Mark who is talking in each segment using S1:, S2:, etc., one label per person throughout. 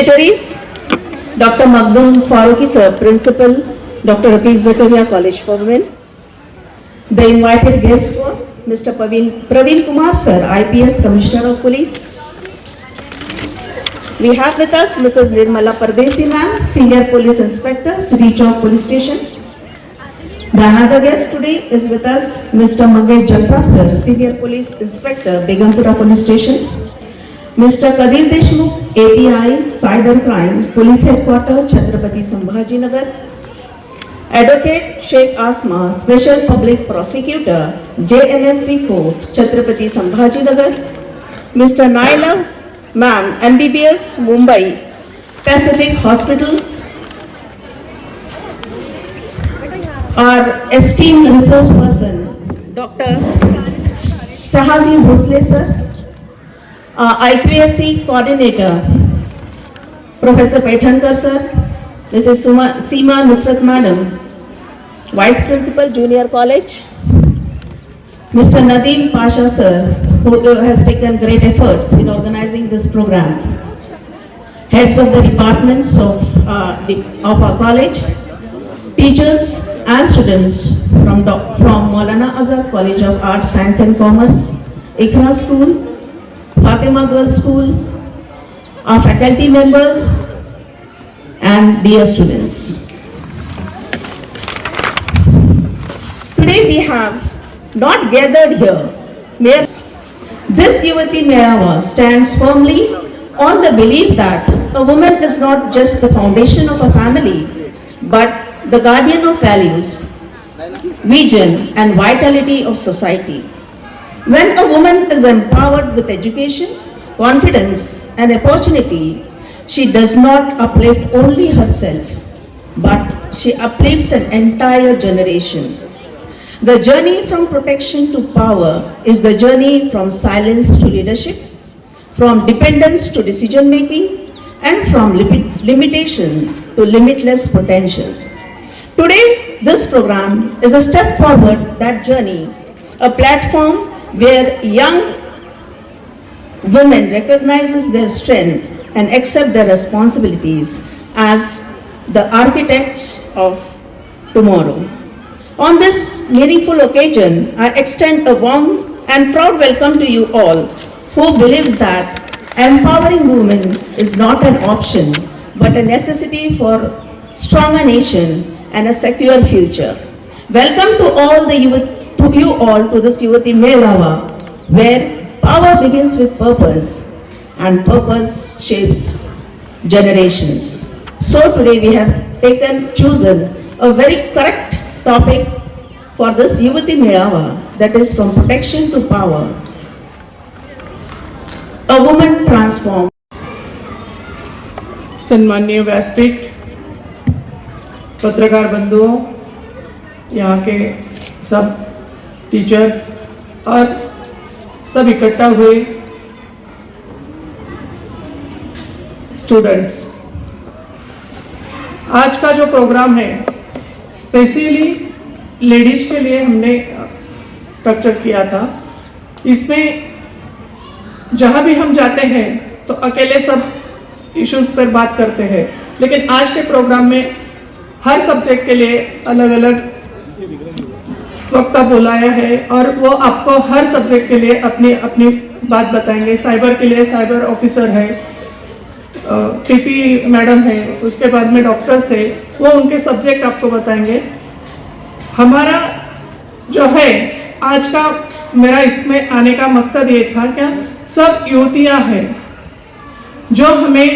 S1: Dignitaries, Dr. Makhdoom Farooqui sir, Principal, Dr. Rafiq Zakaria College for Women. The invited guests were Mr. Praveen Kumar sir, IPS Commissioner of Police. We have with us Mrs. Nirmala Pardesi ma'am, Senior Police Inspector, City Chowk Police Station. The another guest today is with us Mr. Mangesh Jalpap sir, Senior Police Inspector, Begumpura Police Station. Mr. Kadir Deshmukh, API Cyber Crime, Police Headquarters, Chhatrapati Sambhaji Nagar. Advocate Sheikh Asma, Special Public Prosecutor, JNFC Court, Chhatrapati Sambhaji Nagar. Mr. Naila ma'am, MBBS, Mumbai, Pacific Hospital. Our esteemed resource person, Dr. Shahazi Bhosle sir. IQSC Coordinator, Professor Paithankar sir, Mrs. Seema Nusrat Madam, Vice Principal Junior College, Mr. Nadeem Pasha sir, who has taken great efforts in organizing this program, heads of the departments of our college, teachers and students from Maulana Azad College of Arts, Science and Commerce, Ikhra School, Fatima Girls School, our faculty members and dear students. Today we have not gathered here. This Yuvati Mehava stands firmly on the belief that a woman is not just the foundation of a family, but the guardian of values, vision and vitality of society. When a woman is empowered with education, confidence and opportunity, she does not uplift only herself, but she uplifts an entire generation. The journey from protection to power is the journey from silence to leadership, from dependence to decision making, and from limitation to limitless potential. Today, this program is a step forward that journey, a platform where young women recognizes their strength and accept their responsibilities as the architects of tomorrow. On this meaningful occasion, I extend a warm and proud welcome to you all who believes that empowering women is not an option but a necessity for stronger nation and a secure future. Welcome to you all to this Yuvati Mehava, where power begins with purpose and purpose shapes generations. So today we have chosen a very correct topic for this Yuvati Mehava, that is from protection to power. A woman transformed.
S2: सम्माननीय व्यासपीठ, पत्रकार बंधुओं, यहाँ के सब teachers और सब इकट्ठा हुए स्टूडेंट्स, आज का जो प्रोग्राम है स्पेशली लेडीज के लिए हमने स्ट्रक्चर किया था। इसमें जहाँ भी हम जाते हैं तो अकेले सब इश्यूज पर बात करते हैं, लेकिन आज के प्रोग्राम में हर सब्जेक्ट के लिए अलग अलग वक्ता बुलाया है और वो आपको हर सब्जेक्ट के लिए अपनी अपनी बात बताएंगे। साइबर के लिए साइबर ऑफिसर है, टीपी मैडम है, उसके बाद में डॉक्टर्स है, वो उनके सब्जेक्ट आपको बताएंगे। हमारा जो है आज का मेरा इसमें आने का मकसद ये था क्या सब युवतियाँ हैं जो हमें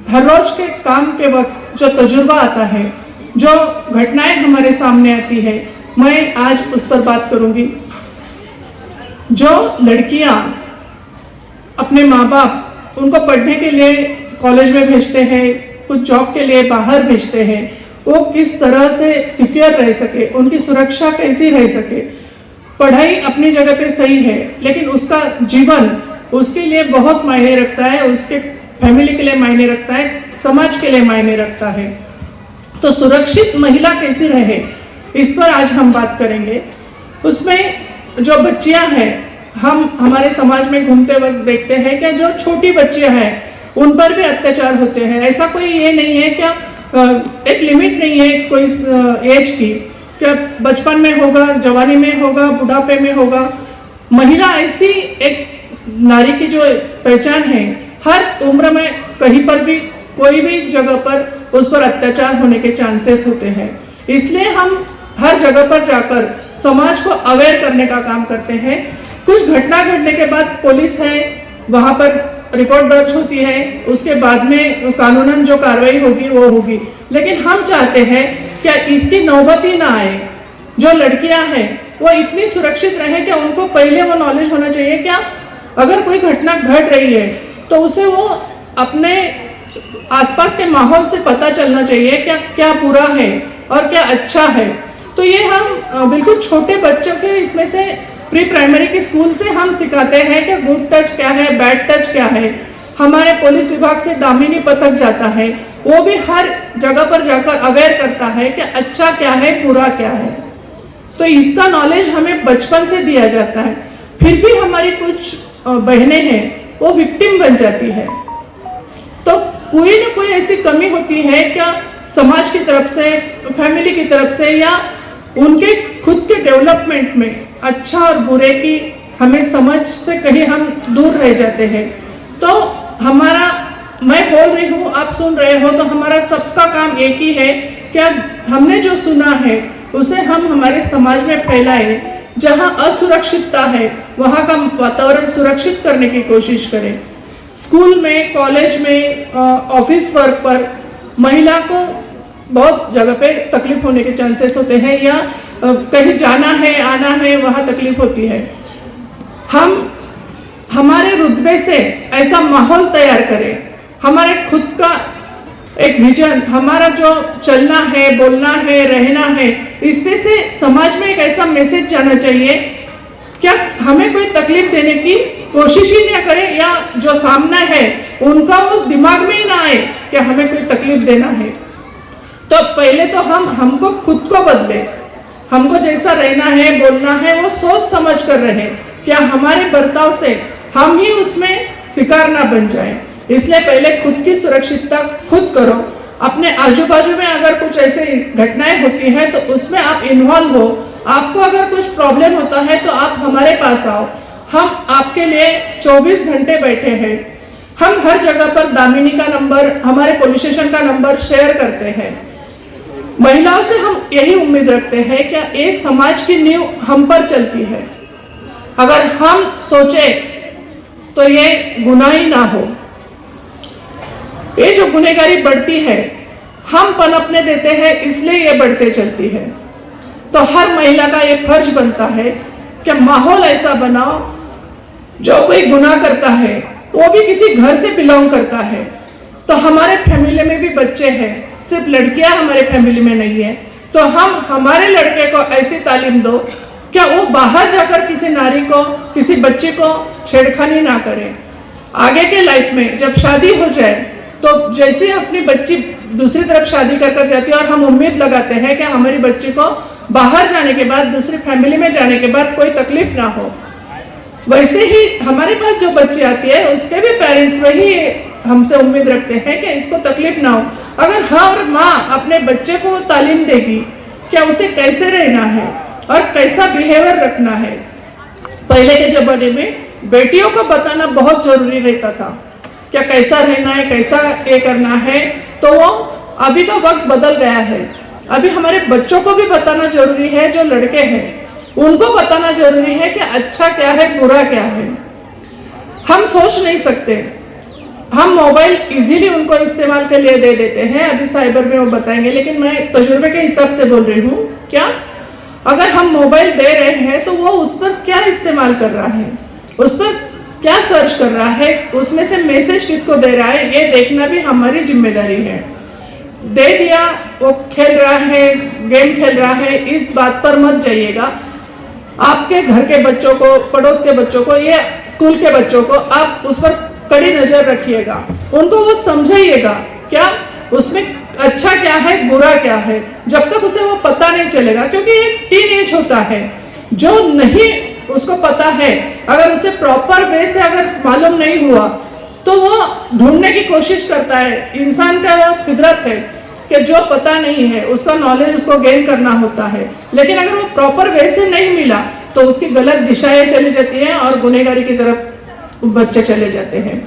S2: हर रोज के काम के वक्त जो तजुर्बा आता है, जो घटनाएं हमारे सामने आती है, मैं आज उस पर बात करूंगी। जो लड़कियां अपने माँ बाप उनको पढ़ने के लिए कॉलेज में भेजते हैं, कुछ जॉब के लिए बाहर भेजते हैं, वो किस तरह से सिक्योर रह सके, उनकी सुरक्षा कैसी रह सके। पढ़ाई अपनी जगह पे सही है, लेकिन उसका जीवन उसके लिए बहुत मायने रखता है, उसके फैमिली के लिए मायने रखता है, समाज के लिए मायने रखता है। तो सुरक्षित महिला कैसी रहे, इस पर आज हम बात करेंगे। उसमें जो बच्चियां हैं, हम हमारे समाज में घूमते वक्त देखते हैं कि जो छोटी बच्चियां हैं उन पर भी अत्याचार होते हैं। ऐसा कोई ये नहीं है क्या, एक लिमिट नहीं है कोई एज की, क्या बचपन में होगा, जवानी में होगा, बुढ़ापे में होगा। महिला ऐसी एक नारी की जो पहचान है, हर उम्र में कहीं पर भी कोई भी जगह पर उस पर अत्याचार होने के चांसेस होते हैं। इसलिए हम हर जगह पर जाकर समाज को अवेयर करने का काम करते हैं। कुछ घटना घटने के बाद पुलिस है, वहाँ पर रिपोर्ट दर्ज होती है, उसके बाद में कानूनन जो कार्रवाई होगी वो होगी। लेकिन हम चाहते हैं कि इसकी नौबत ही ना आए। जो लड़कियां हैं वो इतनी सुरक्षित रहे कि उनको पहले वो नॉलेज होना चाहिए क्या अगर कोई घटना घट रही है तो उसे वो अपने आसपास के माहौल से पता चलना चाहिए क्या क्या बुरा है और क्या अच्छा है। तो ये हम बिल्कुल छोटे बच्चों के इसमें से प्री प्राइमरी के स्कूल से हम सिखाते हैं कि गुड टच क्या है, बैड टच क्या है। हमारे पुलिस विभाग से दामिनी पथक जाता है, वो भी हर जगह पर जाकर अवेयर करता है कि अच्छा क्या है, बुरा क्या है। तो इसका नॉलेज हमें बचपन से दिया जाता है। फिर भी हमारी कुछ बहनें हैं वो विक्टिम बन जाती है, तो कोई ना कोई ऐसी कमी होती है क्या समाज की तरफ से, फैमिली की तरफ से, या उनके खुद के डेवलपमेंट में अच्छा और बुरे की हमें समझ से कहीं हम दूर रह जाते हैं। तो हमारा, मैं बोल रही हूँ, आप सुन रहे हो, तो हमारा सबका काम एक ही है, क्या हमने जो सुना है उसे हम हमारे समाज में फैलाएं। जहाँ असुरक्षितता है वहाँ का वातावरण सुरक्षित करने की कोशिश करें। स्कूल में, कॉलेज में, ऑफिस वर्क पर महिला को बहुत जगह पे तकलीफ होने के चांसेस होते हैं, या कहीं जाना है, आना है, वहाँ तकलीफ होती है। हम हमारे रुतबे से ऐसा माहौल तैयार करें, हमारे खुद का एक विजन, हमारा जो चलना है, बोलना है, रहना है, इसमें से समाज में एक ऐसा मैसेज जाना चाहिए क्या हमें कोई तकलीफ देने की कोशिश ही ना करें, या जो सामना है उनका वो दिमाग में ही ना आए कि हमें कोई तकलीफ देना है। तो पहले तो हमको खुद को बदले, हमको जैसा रहना है, बोलना है, वो सोच समझ कर रहे, क्या हमारे बर्ताव से हम ही उसमें शिकार ना बन जाए। इसलिए पहले खुद की सुरक्षितता खुद करो। अपने आजू बाजू में अगर कुछ ऐसे घटनाएं होती हैं तो उसमें आप इन्वॉल्व हो। आपको अगर कुछ प्रॉब्लम होता है तो आप हमारे पास आओ, हम आपके लिए 24 घंटे बैठे हैं। हम हर जगह पर दामिनी का नंबर, हमारे पुलिस स्टेशन का नंबर शेयर करते हैं। महिलाओं से हम यही उम्मीद रखते हैं कि ये समाज की नींव हम पर चलती है। अगर हम सोचे तो ये गुनाह ही ना हो। ये जो गुनहगारी बढ़ती है, हम पनपने देते हैं, इसलिए ये बढ़ते चलती है। तो हर महिला का ये फर्ज बनता है कि माहौल ऐसा बनाओ, जो कोई गुनाह करता है वो भी किसी घर से बिलोंग करता है। तो हमारे फैमिली में भी बच्चे हैं, सिर्फ लड़कियां हमारे फैमिली में नहीं है, तो हम हमारे लड़के को ऐसी तालीम दो क्या वो बाहर जाकर किसी नारी को, किसी बच्चे को छेड़खानी ना करे। आगे के लाइफ में जब शादी हो जाए तो जैसे अपनी बच्ची दूसरी तरफ शादी कर जाती है और हम उम्मीद लगाते हैं कि हमारी बच्ची को बाहर जाने के बाद, दूसरी फैमिली में जाने के बाद कोई तकलीफ ना हो, वैसे ही हमारे पास जो बच्ची आती है उसके भी पेरेंट्स वही हमसे उम्मीद रखते हैं कि इसको तकलीफ ना हो। अगर हर माँ अपने बच्चे को वो तालीम देगी क्या उसे कैसे रहना है और कैसा बिहेवियर रखना है। पहले के ज़माने में बेटियों को बताना बहुत जरूरी रहता था, क्या कैसा रहना है, कैसा ये करना है। तो वो अभी का वक्त बदल गया है। अभी हमारे बच्चों को भी बताना जरूरी है, जो लड़के हैं उनको बताना जरूरी है कि अच्छा क्या है, बुरा क्या है। हम सोच नहीं सकते, हम मोबाइल इजीली उनको इस्तेमाल के लिए दे देते हैं। अभी साइबर में वो बताएंगे, लेकिन मैं तजुर्बे के हिसाब से बोल रही हूँ। क्या अगर हम मोबाइल दे रहे हैं तो वो उस पर क्या इस्तेमाल कर रहा है, उस पर क्या सर्च कर रहा है, उसमें से मैसेज किसको दे रहा है, ये देखना भी हमारी जिम्मेदारी है। दे दिया, वो खेल रहा है, गेम खेल रहा है, इस बात पर मत जाइएगा। आपके घर के बच्चों को, पड़ोस के बच्चों को, या स्कूल के बच्चों को आप उस पर कड़ी नजर रखिएगा, उनको वो समझाइएगा क्या उसमें अच्छा क्या है, बुरा क्या है। जब तक उसे वो पता नहीं चलेगा, क्योंकि एक टीन एज होता है, जो नहीं उसको पता है, अगर उसे प्रॉपर वे से अगर मालूम नहीं हुआ तो वो ढूंढने की कोशिश करता है। इंसान का वो फितरत है कि जो पता नहीं है उसका नॉलेज उसको गेन करना होता है, लेकिन अगर वो प्रॉपर वे से नहीं मिला तो उसकी गलत दिशाएं चली जाती हैं और गुनहगारी की तरफ बच्चे चले जाते हैं।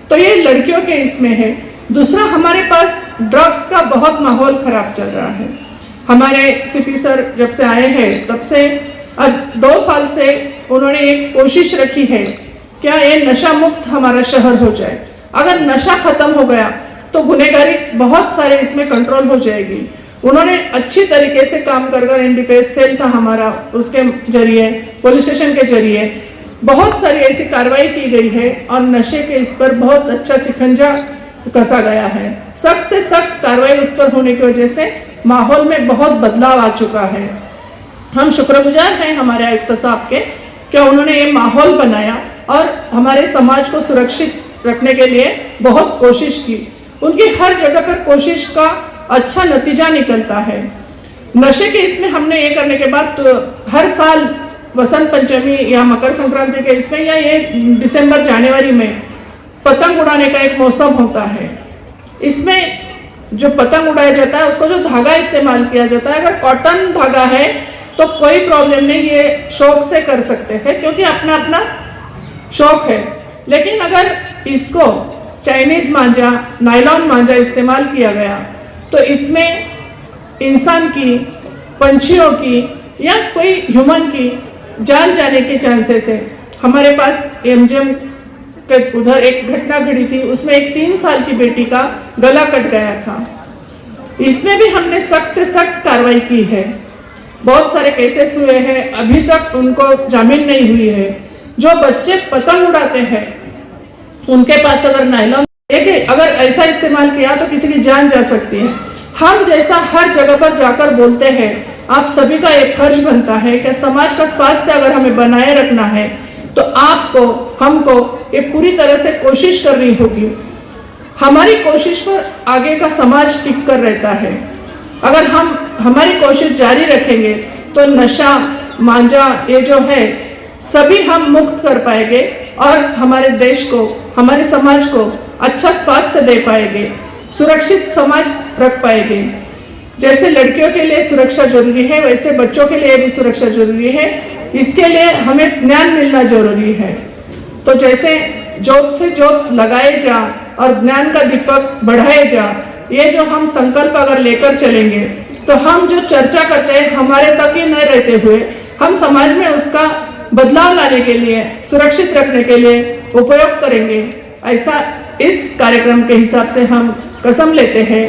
S2: तो ये लड़कियों के इसमें है। दूसरा, हमारे पास ड्रग्स का बहुत माहौल खराब चल रहा है। हमारे सीपी सर जब से आए हैं तब से 2 साल से उन्होंने एक कोशिश रखी है, क्या ये नशा मुक्त हमारा शहर हो जाए। अगर नशा खत्म हो गया तो गुनहगारी बहुत सारे इसमें कंट्रोल हो जाएगी। उन्होंने अच्छी तरीके से काम कर एनडीपीएस सेल था हमारा, उसके जरिए पुलिस स्टेशन के जरिए बहुत सारी ऐसी कार्रवाई की गई है और नशे के इस पर बहुत अच्छा शिकंजा कसा गया है। सख्त से सख्त कार्रवाई उस पर होने की वजह से माहौल में बहुत बदलाव आ चुका है। हम शुक्रगुजार हैं हमारे आयुक्त साहब के कि उन्होंने ये माहौल बनाया और हमारे समाज को सुरक्षित रखने के लिए बहुत कोशिश की। उनकी हर जगह पर कोशिश का अच्छा नतीजा निकलता है। नशे के इसमें हमने ये करने के बाद तो हर साल वसंत पंचमी या मकर संक्रांति के इसमें या ये दिसंबर जनवरी में पतंग उड़ाने का एक मौसम होता है। इसमें जो पतंग उड़ाया जाता है उसको जो धागा इस्तेमाल किया जाता है, अगर कॉटन धागा है तो कोई प्रॉब्लम नहीं, ये शौक से कर सकते हैं क्योंकि अपना अपना शौक है। लेकिन अगर इसको चाइनीज मांझा, नायलॉन मांझा इस्तेमाल किया गया तो इसमें इंसान की, पंछियों की या कोई ह्यूमन की जान जाने के चांसेस है। हमारे पास एमजीएम के उधर एक घटना घटी थी, उसमें एक 3 साल की बेटी का गला कट गया था। इसमें भी हमने सख्त से सख्त कार्रवाई की है। बहुत सारे केसेस हुए हैं, अभी तक उनको जामीन नहीं हुई है। जो बच्चे पतंग उड़ाते हैं उनके पास अगर नायलॉन अगर ऐसा इस्तेमाल किया तो किसी की जान जा सकती है। हम जैसा हर जगह पर जाकर बोलते हैं, आप सभी का एक फर्ज बनता है कि समाज का स्वास्थ्य अगर हमें बनाए रखना है तो आपको, हमको ये पूरी तरह से कोशिश करनी होगी। हमारी कोशिश पर आगे का समाज टिक कर रहता है। अगर हम हमारी कोशिश जारी रखेंगे तो नशा, मांझा ये जो है सभी हम मुक्त कर पाएंगे और हमारे देश को, हमारे समाज को अच्छा स्वास्थ्य दे पाएंगे, सुरक्षित समाज रख पाएंगे। जैसे लड़कियों के लिए सुरक्षा जरूरी है वैसे बच्चों के लिए भी सुरक्षा जरूरी है। इसके लिए हमें ज्ञान मिलना जरूरी है। तो जैसे जोत से जोत लगाए जा और ज्ञान का दीपक बढ़ाए जा, ये जो हम संकल्प अगर लेकर चलेंगे तो हम जो चर्चा करते हैं हमारे तक ही न रहते हुए हम समाज में उसका बदलाव लाने के लिए, सुरक्षित रखने के लिए उपयोग करेंगे। ऐसा इस कार्यक्रम के हिसाब से हम कसम लेते हैं।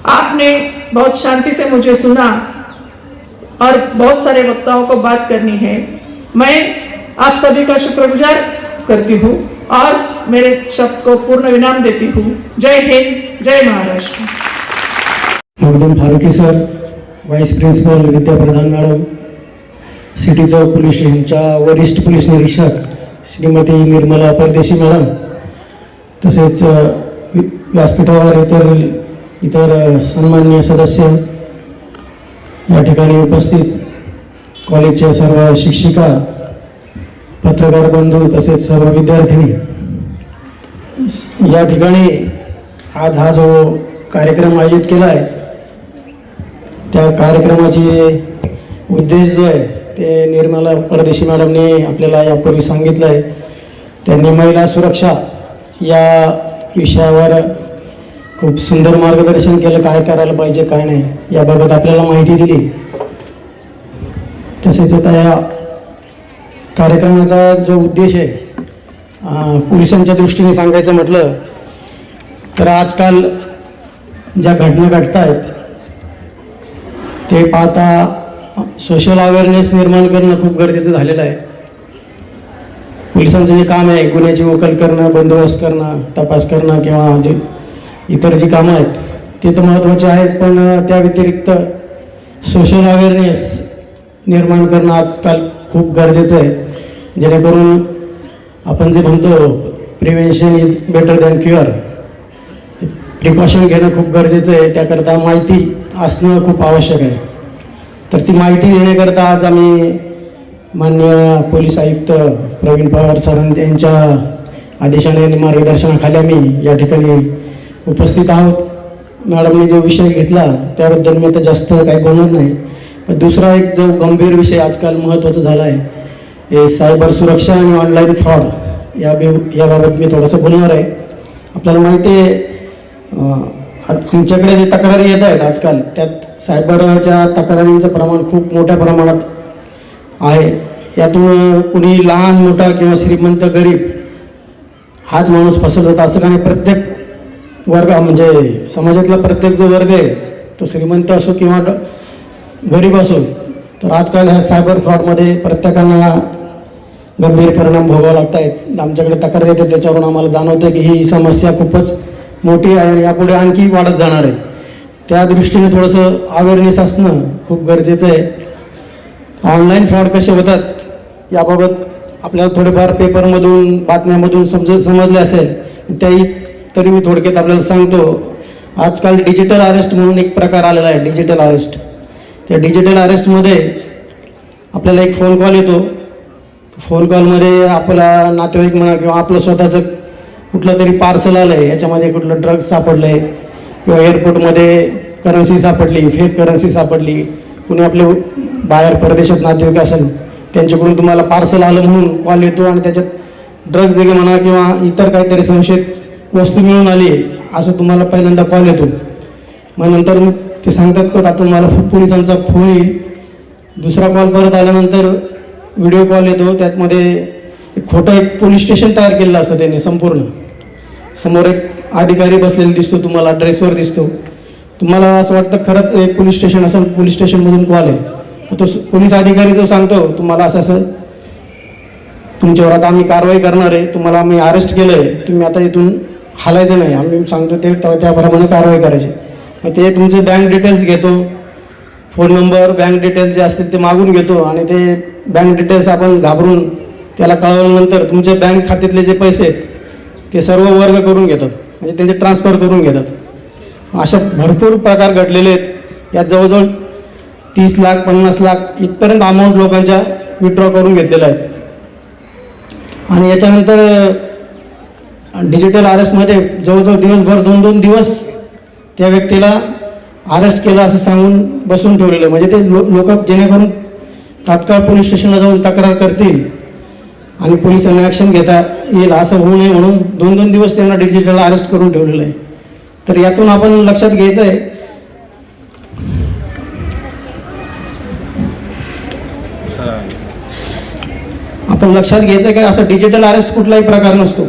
S2: आपने बहुत शांति से मुझे सुना और बहुत सारे वक्ताओं को बात करनी है। मैं आप सभी का शुक्रगुजार करती हूँ और मेरे शब्द को पूर्ण विराम देती हूँ। जय हिंद, जय Maharashtra.
S3: Makhdoom Farooqui sir, vice principal Vidya Pradhan madam, city Chowk police स्टेशनच्या वरिष्ठ पोलीस निरीक्षक श्रीमती निर्मला परदेशी मॅडम, तसेच व्यासपीठावर इतर सन्माननीय सदस्य, या ठिकाणी उपस्थित कॉलेजच्या सर्व शिक्षिका, पत्रकार बंधू तसेच सर्व विद्यार्थिनी, या ठिकाणी आज हा जो कार्यक्रम आयोजित केला आहे त्या कार्यक्रमाचे उद्देश जो आहे ते निर्मला परदेशी मॅडमने आपल्याला यापूर्वी सांगितलं आहे। त्यांनी महिला सुरक्षा या विषयावर खूप सुंदर मार्गदर्शन केलं, काय करायला पाहिजे काय नाही याबाबत आपल्याला माहिती दिली। तसेच आता या कार्यक्रमाचा जो उद्देश आहे पोलिसांच्या दृष्टीने सांगायचं म्हटलं तर आजकाल ज्या घटना घडत आहेत ते पाहता सोशल अवेअरनेस निर्माण करणं खूप गरजेचं झालेलं आहे। पोलिसांचं जे काम आहे गुन्ह्याची उकल करणं, बंदोबस्त करणं, तपास करणं किंवा जे इतर जी कामं आहेत ते तर महत्त्वाचे आहेत, पण त्या व्यतिरिक्त सोशल अवेअरनेस निर्माण करणं आजकाल खूप गरजेचं आहे, जेणेकरून आपण जे म्हणतो prevention is better than cure, precaution घेणं खूप गरजेचं आहे। त्याकरता माहिती असणं खूप आवश्यक आहे। तर ती माहिती देण्याकरता आज आम्ही माननीय पोलीस आयुक्त प्रवीण पवार सर यांच्या आदेशाने आणि मार्गदर्शनाखाली आम्ही या ठिकाणी उपस्थित आहोत. मॅडमने जो विषय घेतला त्याबद्दल मी आता जास्त काही बोलणार नाही. पण दुसरा एक जो गंभीर विषय आजकाल महत्त्वाचा झाला आहे हे सायबर सुरक्षा आणि ऑनलाईन फ्रॉड याबाबत मी थोडंसं बोलणार आहे. आपल्याला माहिती आहे आमच्याकडे जे तक्रारी येत आहेत आजकाल त्यात सायबरच्या तक्रारींचं प्रमाण खूप मोठ्या प्रमाणात आहे. यातून कुणी लहान मोठा किंवा श्रीमंत गरीब हाच माणूस फसवतात असं काही नाही. प्रत्येक वर्ग म्हणजे समाजातला प्रत्येक जो वर्ग आहे तो श्रीमंत असो किंवा गरीब असो तर आजकाल ह्या सायबर फ्रॉडमध्ये प्रत्येकांना गंभीर परिणाम भोगावे लागत आहेत. आमच्याकडे तक्रार येते त्याच्यावरून आम्हाला जाणवतं की ही समस्या खूपच मोठी आहे आणि यापुढे आणखी वाढत जाणार आहे. त्या दृष्टीने थोडंसं अवेअरनेस असणं खूप गरजेचं आहे. ऑनलाईन फ्रॉड कसे होतात याबाबत आपल्याला थोडेफार पेपरमधून बातम्यामधून समजले असेल त्याही तरी मी थोडक्यात आपल्याला सांगतो. आजकाल डिजिटल अरेस्ट म्हणून एक प्रकार आलेला आहे. डिजिटल अरेस्ट, त्या डिजिटल अरेस्टमध्ये आपल्याला एक फोन कॉल येतो. फोन कॉलमध्ये आपला नातेवाईक म्हणा किंवा आपलं स्वतःचं कुठलं तरी पार्सल आलं आहे याच्यामध्ये कुठलं ड्रग्ज सापडलं आहे किंवा एअरपोर्टमध्ये करन्सी सापडली, फेक करन्सी सापडली, कुणी आपले बाहेर परदेशात नातेवाईक असेल त्यांच्याकडून तुम्हाला पार्सल आलं म्हणून कॉल येतो आणि त्याच्यात ड्रग्ज वगैरे म्हणा किंवा इतर काहीतरी संशयित वस्तू मिळून आली आहे असं तुम्हाला पहिल्यांदा कॉल येतो. मग नंतर ते सांगतात का आता तुम्हाला पोलिसांचा फोन येईल. दुसरा कॉल परत आल्यानंतर व्हिडिओ कॉल येतो. त्यातमध्ये एक पोलीस स्टेशन तयार केलेलं असतं त्यांनी संपूर्ण. समोर एक अधिकारी बसलेला दिसतो तुम्हाला, ड्रेसवर दिसतो. तुम्हाला असं वाटतं खरंच एक पोलीस स्टेशन असेल, पोलीस स्टेशनमधून कॉल आहे. तो पोलीस अधिकारी जो सांगतो तुम्हाला असं असं तुमच्यावर आता आम्ही कारवाई करणार आहे, तुम्हाला आम्ही अरेस्ट केलं आहे, तुम्ही आता इथून हालायचं नाही, आम्ही सांगतो ते त्याप्रमाणे कारवाई करायची. मग ते तुमचे बँक डिटेल्स घेतो, फोन नंबर बँक डिटेल्स जे असतील ते मागून घेतो आणि ते बँक डिटेल्स आपण घाबरून त्याला कळवल्यानंतर तुमच्या बँक खात्यातले जे पैसे आहेत ते सर्व वर्ग करून घेतात, म्हणजे त्याचे ट्रान्सफर करून घेतात. अशा भरपूर प्रकार घडलेले आहेत. यात जवळजवळ 30 लाख 50 लाख इथपर्यंत अमाऊंट लोकांच्या विड्रॉ करून घेतलेल्या आहेत. आणि याच्यानंतर डिजिटल अरेस्टमध्ये जवळजवळ दिवसभर 2-2 दिवस त्या व्यक्तीला अरेस्ट केलं असं सांगून बसून ठेवलेलं. म्हणजे ते लोक जेणेकरून तात्काळ पोलीस स्टेशनला जाऊन तक्रार करतील आणि पोलिसांना ॲक्शन घेता येईल असं होऊ नये म्हणून 2-2 दिवस त्यांना डिजिटल अरेस्ट करून ठेवलेलं आहे. तर यातून आपण लक्षात घ्यायचं आहे की असं डिजिटल अरेस्ट कुठलाही प्रकार नसतो.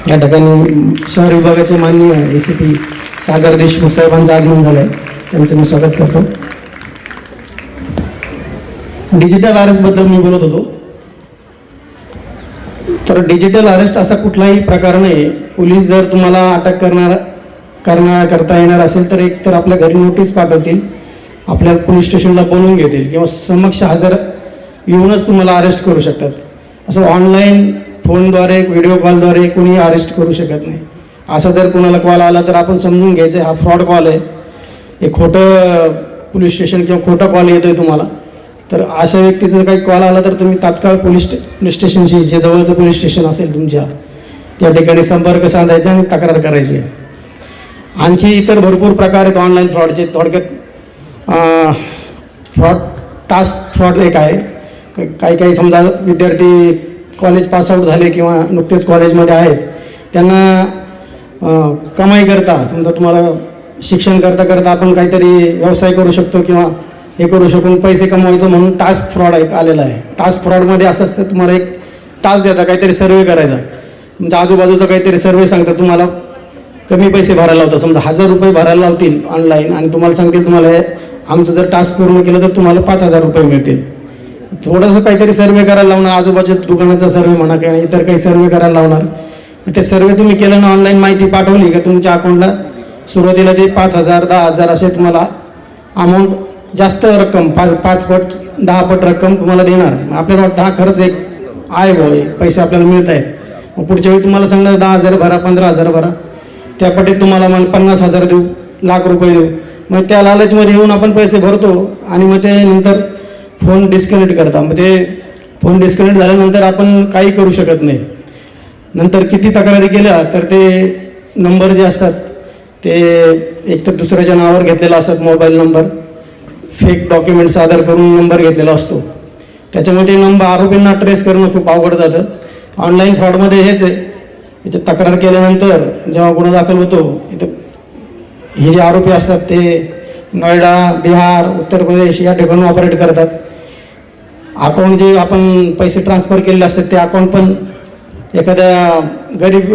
S3: या ठिकाणी शहर विभागाचे माननीय ACP सागर देशमुख साहेबांचं आगमन झालं आहे, त्यांचं मी स्वागत करतो. डिजिटल अरेस्टबद्दल मी बोलत होतो. तर डिजिटल अरेस्ट असा कुठलाही प्रकार नाही. पोलीस जर तुम्हाला अटक करता येणार असेल तर एक तर आपल्या घरी नोटीस पाठवतील, आपल्या पोलीस स्टेशनला बोलवून घेतील किंवा समक्ष हजर येऊनच तुम्हाला अरेस्ट करू शकतात. असं ऑनलाईन फोनद्वारे व्हिडिओ कॉलद्वारे कोणी अरेस्ट करू शकत नाही. असा जर कोणाला कॉल आला तर आपण समजून घ्यायचं हा फ्रॉड कॉल आहे, हे खोटं पोलीस स्टेशन किंवा खोटा कॉल येतो आहे तुम्हाला. तर अशा व्यक्तीचा काही कॉल आला तर तुम्ही तात्काळ पोलीस स्टेशनशी जे जवळचं पोलीस स्टेशन असेल तुमच्या त्या ठिकाणी संपर्क साधायचा आणि तक्रार करायची. आणखी इतर भरपूर प्रकार आहेत ऑनलाईन फ्रॉडचे. थोडक्यात टास्क फ्रॉड एक आहे. काही समजा विद्यार्थी कॉलेज पासआउट झाले किंवा नुकतेच कॉलेजमध्ये आहेत, त्यांना कमाई करता समजा तुम्हाला शिक्षण करता आपण काहीतरी व्यवसाय करू शकतो किंवा हे करू शकून पैसे कमवायचं म्हणून टास्क फ्रॉड एक आलेला आहे. टास्क फ्रॉडमध्ये असं असतं तुम्हाला एक टास्क देता काहीतरी सर्वे करायचा, तुमच्या आजूबाजूचा काहीतरी सर्वे सांगता, तुम्हाला कमी पैसे भरायला लावतात, समजा 1000 रुपये भरायला लावतील ऑनलाईन आणि तुम्हाला सांगतील तुम्हाला हे आमचं जर टास्क पूर्ण केलं तर तुम्हाला 5000 रुपये मिळतील. थोडंसं काहीतरी सर्वे करायला लावणार, आजूबाजूच्या दुकानाचा सर्वे म्हणा किंवा इतर काही सर्वे करायला लावणार. ते सर्वे तुम्ही केलं ना, ऑनलाईन माहिती पाठवली का तुमच्या अकाउंटला सुरुवातीला ते 5000 10,000 असे तुम्हाला अमाऊंट जास्त रक्कम 5 पट 10 पट रक्कम तुम्हाला देणार. आपल्याला वाटतं हा खरंच एक आहे भाऊ, पैसे आपल्याला मिळत आहेत. मग पुढच्या वेळी तुम्हाला सांगणार 10,000 भरा 15,000 भरा, त्या पटीत तुम्हाला मग 50,000 देऊ, लाख रुपये देऊ. मग त्या लालचमध्ये येऊन आपण पैसे भरतो आणि मग ते नंतर फोन डिस्कनेक्ट करतात. मग ते फोन डिस्कनेक्ट झाल्यानंतर आपण काही करू शकत नाही. नंतर किती तक्रारी केल्या तर ते नंबर जे असतात ते एकतर दुसऱ्याच्या नावावर घेतलेला असतात, मोबाईल नंबर फेक डॉक्युमेंट सादर करून नंबर घेतलेला असतो. त्याच्यामुळे ते नंबर आरोपींना ट्रेस करणं खूप अवघड जातं. ऑनलाईन फ्रॉडमध्ये हेच आहे, याची तक्रार केल्यानंतर जेव्हा गुन्हा दाखल होतो इथं हे जे आरोपी असतात ते नोएडा, बिहार, उत्तर प्रदेश या ठिकाणी ऑपरेट करतात. अकाउंट जे आपण पैसे ट्रान्सफर केलेले असतात ते अकाउंट पण एखाद्या गरीब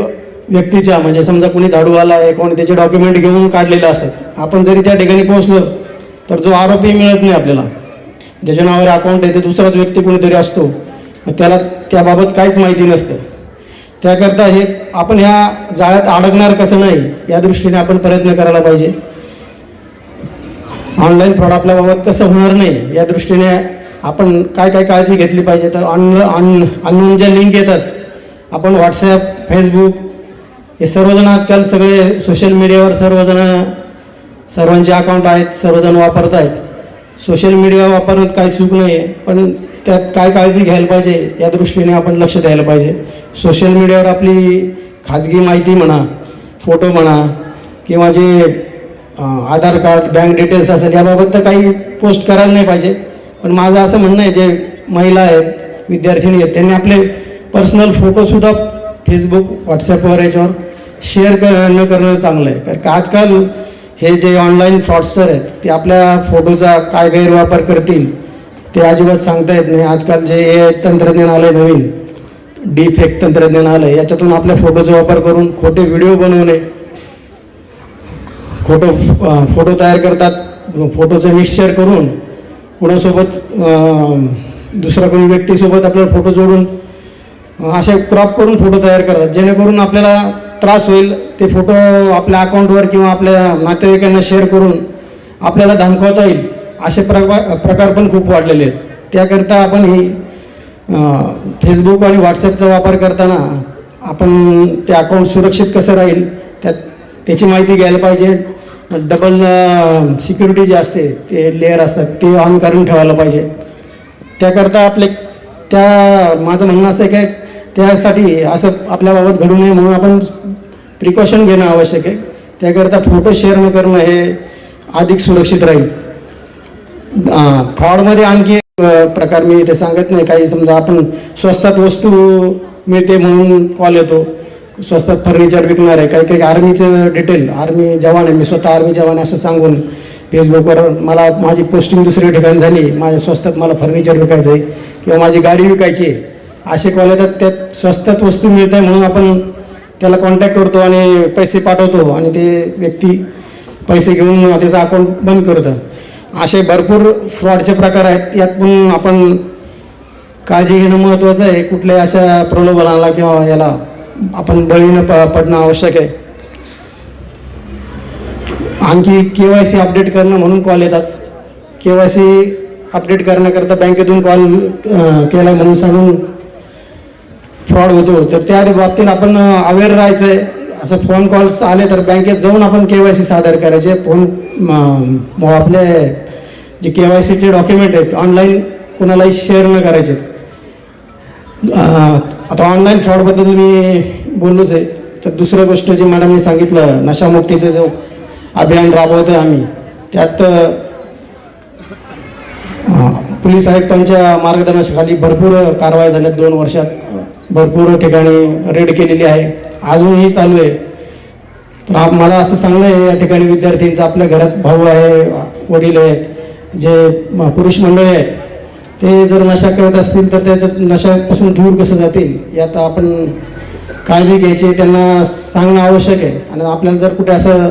S3: व्यक्तीच्या, म्हणजे समजा कोणी झाडूवाला आहे, कोणी त्याचे डॉक्युमेंट घेऊन काढलेले असतात. आपण जरी त्या ठिकाणी पोहोचलो तर जो आरोपी मिळत नाही आपल्याला, ज्याच्या नावावर अकाउंट आहे ते दुसराच व्यक्ती कोणीतरी असतो, मग त्याला त्याबाबत काहीच माहिती नसतं. त्याकरता हे आपण ह्या जाळ्यात अडकणार कसं नाही या दृष्टीने आपण प्रयत्न करायला पाहिजे. ऑनलाईन फ्रॉड आपल्याबाबत कसं होणार नाही या दृष्टीने आपण काय काय काळजी घेतली पाहिजे. तर अननोन ज्या लिंक येतात, आपण व्हॉट्सॲप, फेसबुक हे सर्वजण आजकाल सगळे सोशल मीडियावर सर्वांचे अकाउंट आहेत, सर्वजण वापरत आहेत. सोशल मीडिया वापरण्यात काही चूक नाही आहे, पण त्यात काय काळजी घ्यायला पाहिजे या दृष्टीने आपण लक्ष द्यायला पाहिजे. सोशल मीडियावर आपली खाजगी माहिती म्हणा, फोटो म्हणा किंवा जे आधार कार्ड, बँक डिटेल्स असेल याबाबत तर काही पोस्ट करायला नाही पाहिजे. पण माझं असं म्हणणं आहे, जे महिला आहेत, विद्यार्थिनी आहेत, त्यांनी आपले पर्सनल फोटोसुद्धा फेसबुक, व्हॉट्सॲपवर याच्यावर शेअर न करणं चांगलं आहे. कारण का आजकाल हे जे ऑनलाईन फ्रॉडस्टर आहेत ते आपल्या फोटोचा काय गैरवापर करतील ते अजिबात सांगता येत नाही. आजकाल जे हे तंत्रज्ञान आलं आहे, नवीन डीफेक तंत्रज्ञान आलं आहे, याच्यातून आपल्या फोटोचा वापर करून खोटे व्हिडिओ बनवणे, फोटो तयार करतात, फोटोचं मिक्सचर करून कोणासोबत दुसऱ्या कोणी व्यक्तीसोबत आपल्याला फोटो जोडून असे क्रॉप करून फोटो तयार करतात, जेणेकरून आपल्याला त्रास होईल. ते फोटो आपल्या अकाउंटवर किंवा आपल्या नातेवाईकांना शेअर करून आपल्याला धमकावता येईल. असे प्रकार पण खूप वाढलेले आहेत. त्याकरता आपण ही फेसबुक आणि व्हॉट्सॲपचा वापर करताना आपण ते अकाउंट सुरक्षित कसं राहील त्याची माहिती घ्यायला पाहिजे. डबल सिक्युरिटी जे असते ते लेअर असतात ते ऑन करून ठेवायला पाहिजे. त्याकरता माझं म्हणणं असं आहे की त्यासाठी असं आपल्याबाबत घडू नये म्हणून आपण प्रिकॉशन घेणं आवश्यक आहे. त्याकरता फोटो शेअर न करणं हे अधिक सुरक्षित राहील. फ्रॉडमध्ये आणखी प्रकार मी इथे सांगत नाही. काही समजा आपण स्वस्तात वस्तू मिळते म्हणून कॉल येतो, स्वस्तात फर्निचर विकणार आहे, काही काही आर्मीचं डिटेल, आर्मी जवान आहे, मी स्वतः आर्मी जवान आहे असं सांगून फेसबुकवर मला माझी पोस्टिंग दुसऱ्या ठिकाणी झाली, माझ्या स्वस्तात मला फर्निचर विकायचं आहे किंवा माझी गाडी विकायची आहे, असे कॉल येतात. त्यात स्वस्तात वस्तू मिळत आहे म्हणून आपण त्याला कॉन्टॅक्ट करतो आणि पैसे पाठवतो आणि ते व्यक्ती पैसे घेऊन त्याचं अकाउंट बंद करतं. असे भरपूर फ्रॉडचे प्रकार आहेत. यात पण आपण काळजी घेणं महत्त्वाचं आहे. कुठल्याही अशा प्रलोभनाला किंवा याला आपण बळी न पडणं आवश्यक आहे. आणखी KYC अपडेट करणं म्हणून कॉल येतात. KYC अपडेट करण्याकरता बँकेतून कॉल केला म्हणून सांगून फ्रॉड होतो. तर त्या बाबतीत आपण अवेअर राहायचं आहे. असं फोन कॉल्स आले तर बँकेत जाऊन आपण KYC सादर करायचे. आपले जे KYCचे डॉक्युमेंट आहेत ऑनलाईन कोणालाही शेअर न करायचे. आता ऑनलाईन फ्रॉडबद्दल मी बोललोच आहे. तर दुसरं गोष्ट जी मॅडमने सांगितलं, नशामुक्तीचं जो अभियान राबवतो आहे आम्ही, त्यात पोलीस आयुक्तांच्या मार्गदर्शनाखाली भरपूर कारवाई झाल्या. 2 वर्षात भरपूर ठिकाणी रेड केलेली आहे, अजूनही चालू आहे. तर मला असं सांगणं आहे या ठिकाणी विद्यार्थ्यांचं, आपल्या घरात भाऊ आहे, वडील आहेत, जे पुरुष मंडळी आहेत, ते जर नशा करत असतील तर त्याचं नशापासून दूर कसं जातील यात आपण काळजी घ्यायची, त्यांना सांगणं आवश्यक आहे. आणि आपल्याला जर कुठे असं